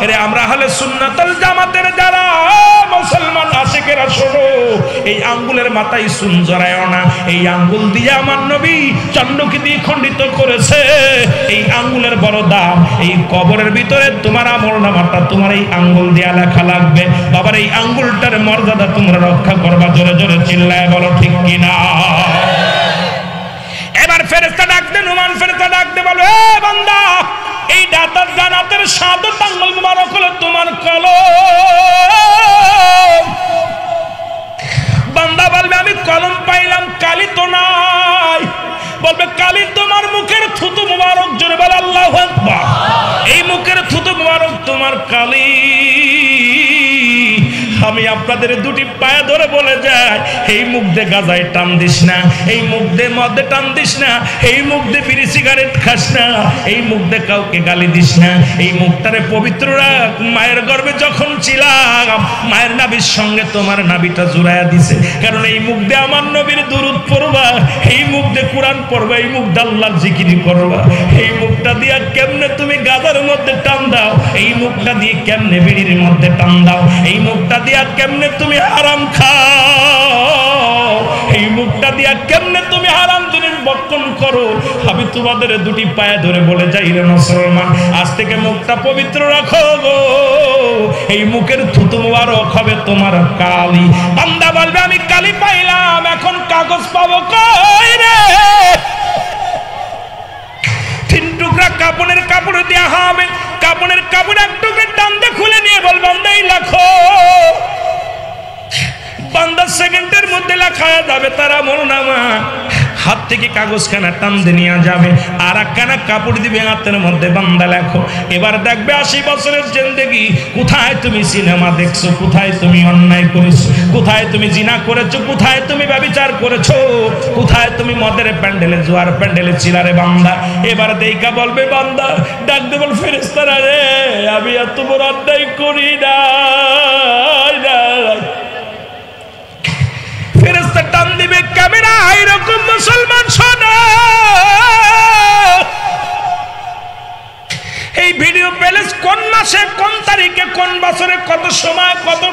এরে আমরা আহলে সুন্নাতুল জামাতের যারা মুসলমান আশিকেরা শোনো, এই আঙ্গুলের মাথায় চুন জড়ায়ও না। এই আঙ্গুল দিয়ে আমার নবী চন্দ্রকে দিয়ে খণ্ডিত করেছে। এই আঙ্গুলের বড় দাম। এই কবরের ভিতরে তোমার আমলনামাটা তোমার এই আঙ্গুল দিয়া লেখা লাগবে। বাবার এই আঙ্গুলটার মর্যাদা তোমরা রক্ষা করবা। জোরে জোরে চিল্লায় বলো ঠিক কিনা। এবার ফেরেশতা ডাকতে, নুমান ফেরেশতা ডাকতে বলো, এ বান্দা, এই ডানাতের শাহাদাত আঙ্গুল মোবারক হলো তোমার কলম। বান্দা বলবে আমি কলম পাইলাম, কালি তো নাই। বলবে কালি তোমার মুখের থুতু মোবারক। জোরে বল আল্লাহু আকবার। এই মুখের থুতু মোবারক তোমার কালি। আমি আপনাদের 2টি পায়ে ধরে বলে যাই, এই মুখ দিয়ে গাজায় টান দিস না, এই মুখ দিয়ে মদে টান দিস না, এই মুখ দিয়ে বিড়ি সিগারেট খাস না, এই মুখ দিয়ে কাউকে গালি দিস না। এই মুখটারে পবিত্র রাখ। মায়ের গর্ভে যখন ছিলাম, মায়ের নাভির সঙ্গে তোমার নাভিটা জুড়াইয়া দিছে, কারণ এই মুখ দিয়ে আমার নবীর দুরূদ পড়বা, এই মুখ দিয়ে কোরআন পড়বা, এই মুখ দিয়ে আল্লাহর জিকির করবা। এই মুখটা দিয়া কেমনে তুমি গাজার মধ্যে টান দাও, এই মুখটা দিয়ে কেমনে বিড়ির মধ্যে টান দাও, এই মুখটা দিয়া কেমনে তুমি হারাম খাও, এই মুখটা দিয়া কেমনে তুমি হারাম জিনিস বর্জন করো। আমি তোমাদের 2টি পায়ে ধরে বলে যাই রে মুসলমান, আজ থেকে মুখটা পবিত্র রাখো গো। এই মুখের থুতু মোবারক হবে তোমার কালি। বান্দা বলবে আমি কালি পাইলাম, এখন কাগজ পাবো কই রে? 3 টুকরা কাপড়ের কাপড় দেয়া হবে, কাপড়ের কাপড় এক টুকরা টান দিয়ে খুলে নিয়ে বল, বান্দা এই লেখো। বান্দা সেকেন্ডের মধ্যে লেখা যাবে তার আমলনামা। হাত থেকে কাগজখানা টান দিয়ে নিয়ে যাবে, আর একখানা কাপড় দিবে হাতের মধ্যে, বান্দা লেখো। এবার দেখবে 80 বছরের জিন্দেগি, কোথায় তুমি সিনেমা দেখছো, কোথায় তুমি অন্যায় করেছো, কোথায় তুমি জিনা করেছো, কোথায় তুমি ব্যভিচার করেছো, কোথায় তুমি মদের প্যান্ডেলে জুয়ার প্যান্ডেলে ছিলারে বান্দা। এবার দেইকা বলবে বান্দা, ডাক দেব ফেরেশতারা রে, আমি এত বড় অন্যায় করি না। ফেরেশতা টান দিবে ক্যামেরা, এরকম মুসলমান শোনো, এই ভিডিও প্যালেস কোন মাসে, কোন তারিখে, কোন বছরে, কত সময়, কত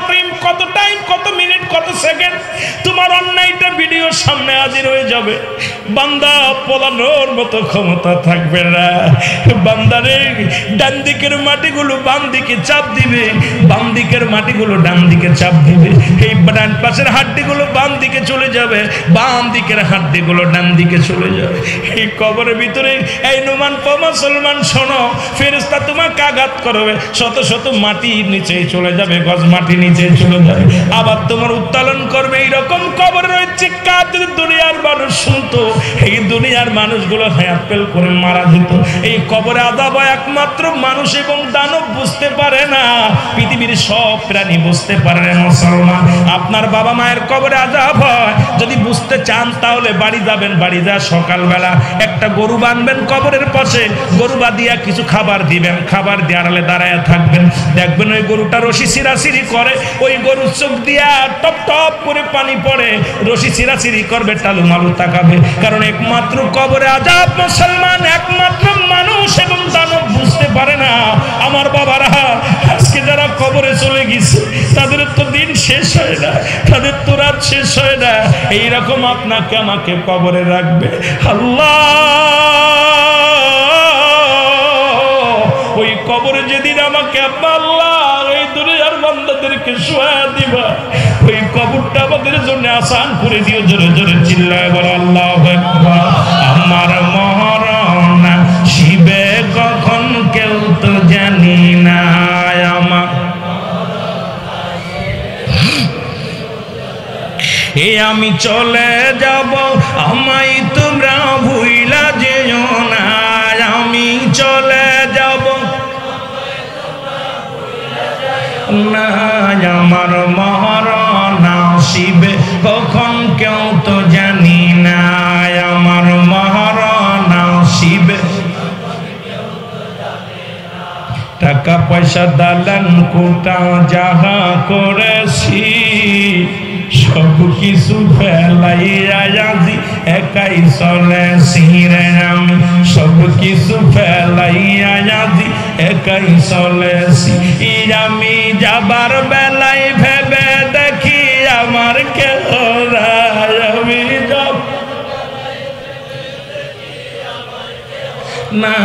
টাইম, কত মিনিট, কত সেকেন্ড তোমার অন্যায়টা ভিডিওর সামনে হাজির হয়ে যাবে। বান্দা পলানোর মতো ক্ষমতা থাকবে না। বান্দারে ডান দিকের মাটিগুলো বাম দিকে চাপ দিবে, বাম দিকের মাটিগুলো ডান দিকে চাপ দিবে, এই ডান পাশের হাড্ডিগুলো বাম দিকে চলে যাবে, বাম দিকের হাড্ডিগুলো ডান দিকে চলে যাবে। এই কবরের ভিতরে এই নুমান মুসলমান শোনো, ফেরেশতা তোমাকে আঘাত করবে, শত শত মাটি নিচে চলে যাবে, গজ মাটি নিচে চলে যাবে, আবার তোমার উত্তোলন করবে। এইরকম কবর রয়েছে, কার যদি দুনিয়ার মানুষ শুনতো, এই দুনিয়ার মানুষগুলো হায়াত পেল করে মারা যেত। এই কবরে আযাব একমাত্র মানুষ এবং দানব বুঝতে পারে না, পৃথিবীর সব প্রাণী বুঝতে পারে না। মুসলমান, আপনার বাবা মায়ের কবরে আযাব হয়, যদি বুঝতে চান তাহলে বাড়ি যাবেন, বাড়ি যা সকালবেলা একটা গরু বাঁধবেন কবরের পাশে, গরু বাঁধিয়া কিছু খাবার দিবেন, খাবার দিয়ে আড়ালে দাঁড়ায় থাকবেন, দেখবেন ওই গরুটা রশি ছিঁড়াছিঁড়ি করে, ওই গরুর চোখ দিয়া টপ টপ করে পানি পড়ে, রশি ছিঁড়াছিঁড়ি করবে, টালু মালু তাকাবে, কারণ একমাত্র কবরে আযাব মুসলমান একমাত্র মানুষ এবং দানব বুঝতে পারে না। আমার বাবারা, আজকে যারা কবরে চলে গেছে তাদের তো দিন শেষ হয় না, তাদের তো রাত শেষ হয় না, এইরকম আপনাকে আমাকে কবরে রাখবে আল্লাহ। ওই কবরে যেদিন আমাকে আল্লাহ এই দুনিয়ার বান্দাদেরকে শোয়া দিবা, ওই কবরটা আমাদের জন্য আসান করে দিও। জোরে জোরে চিল্লায় বলো আল্লাহু আকবার। আমার মরণ শিবে কখন কেউ তো জানি না, আমার এ আমি চলে যাব, আমায় তোমরা ভুইলা যেও না, আমি চলে যাব না, আমার মরণ আসিবে কখন কেউ তো জানি না, আমার মরণ আসিবে। টাকা পয়সা দালান কোটা যাহা করেছি, সব কিছু ফেলাইয়া আজি একাই চলেছি রে আমি, সব কিছু ফেলাইয়া আজি একাই চলেছি। আমি যাবার বেলায় ভেবে দেখি আমার কেউ নাই, আমি যাব না,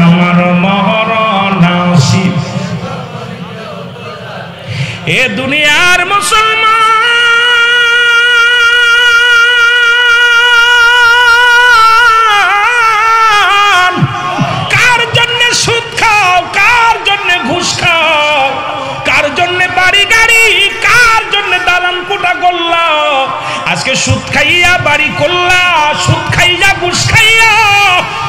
আমার মরণ আসিবে। এ দুনিয়ার মুসলমান, আজকে সুদ খাইয়া বাড়ি করলা, সুদ খাইয়া ঘুষ খাইয়া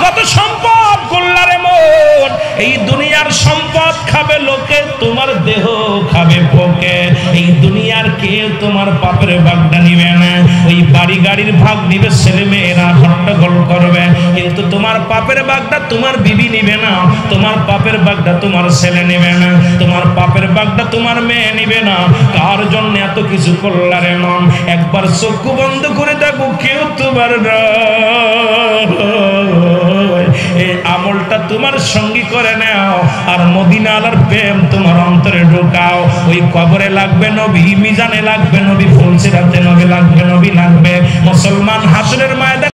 কত সম্পদ করলা রে মন। এই দুনিয়ার সম্পদ খাবে লোকে, তোমার দেহ খাবে পোকে। এই দুনিয়ার কেউ তোমার পাপের ভাগটা নিবে না, ওই বাড়ি গাড়ির ভাগ নিবে ছেলে মেয়েরা, হট্টগোল করবে, কিন্তু তোমার পাপের ভাগটা তোমার বিবি নিবে না, তোমার পাপের ভাগটা তোমার ছেলে নিবে না, তোমার পাপের ভাগটা তোমার মেয়ে নিবে না। কার জন্য এত কিছু করলা রে মন? একবার চক্ষু বন্ধ করে দেখো, কেউ তোমার না, এই আমলটা তোমার সঙ্গী করে নাও, আর মদিনা আলার প্রেম তোমার অন্তরে ঢোকাও। ওই কবরে লাগবে নবী, মিজানে লাগবে নবী, ফুলসিরাতে নবী লাগবে, নবী লাগবে। মুসলমান হাসরের ময়দানে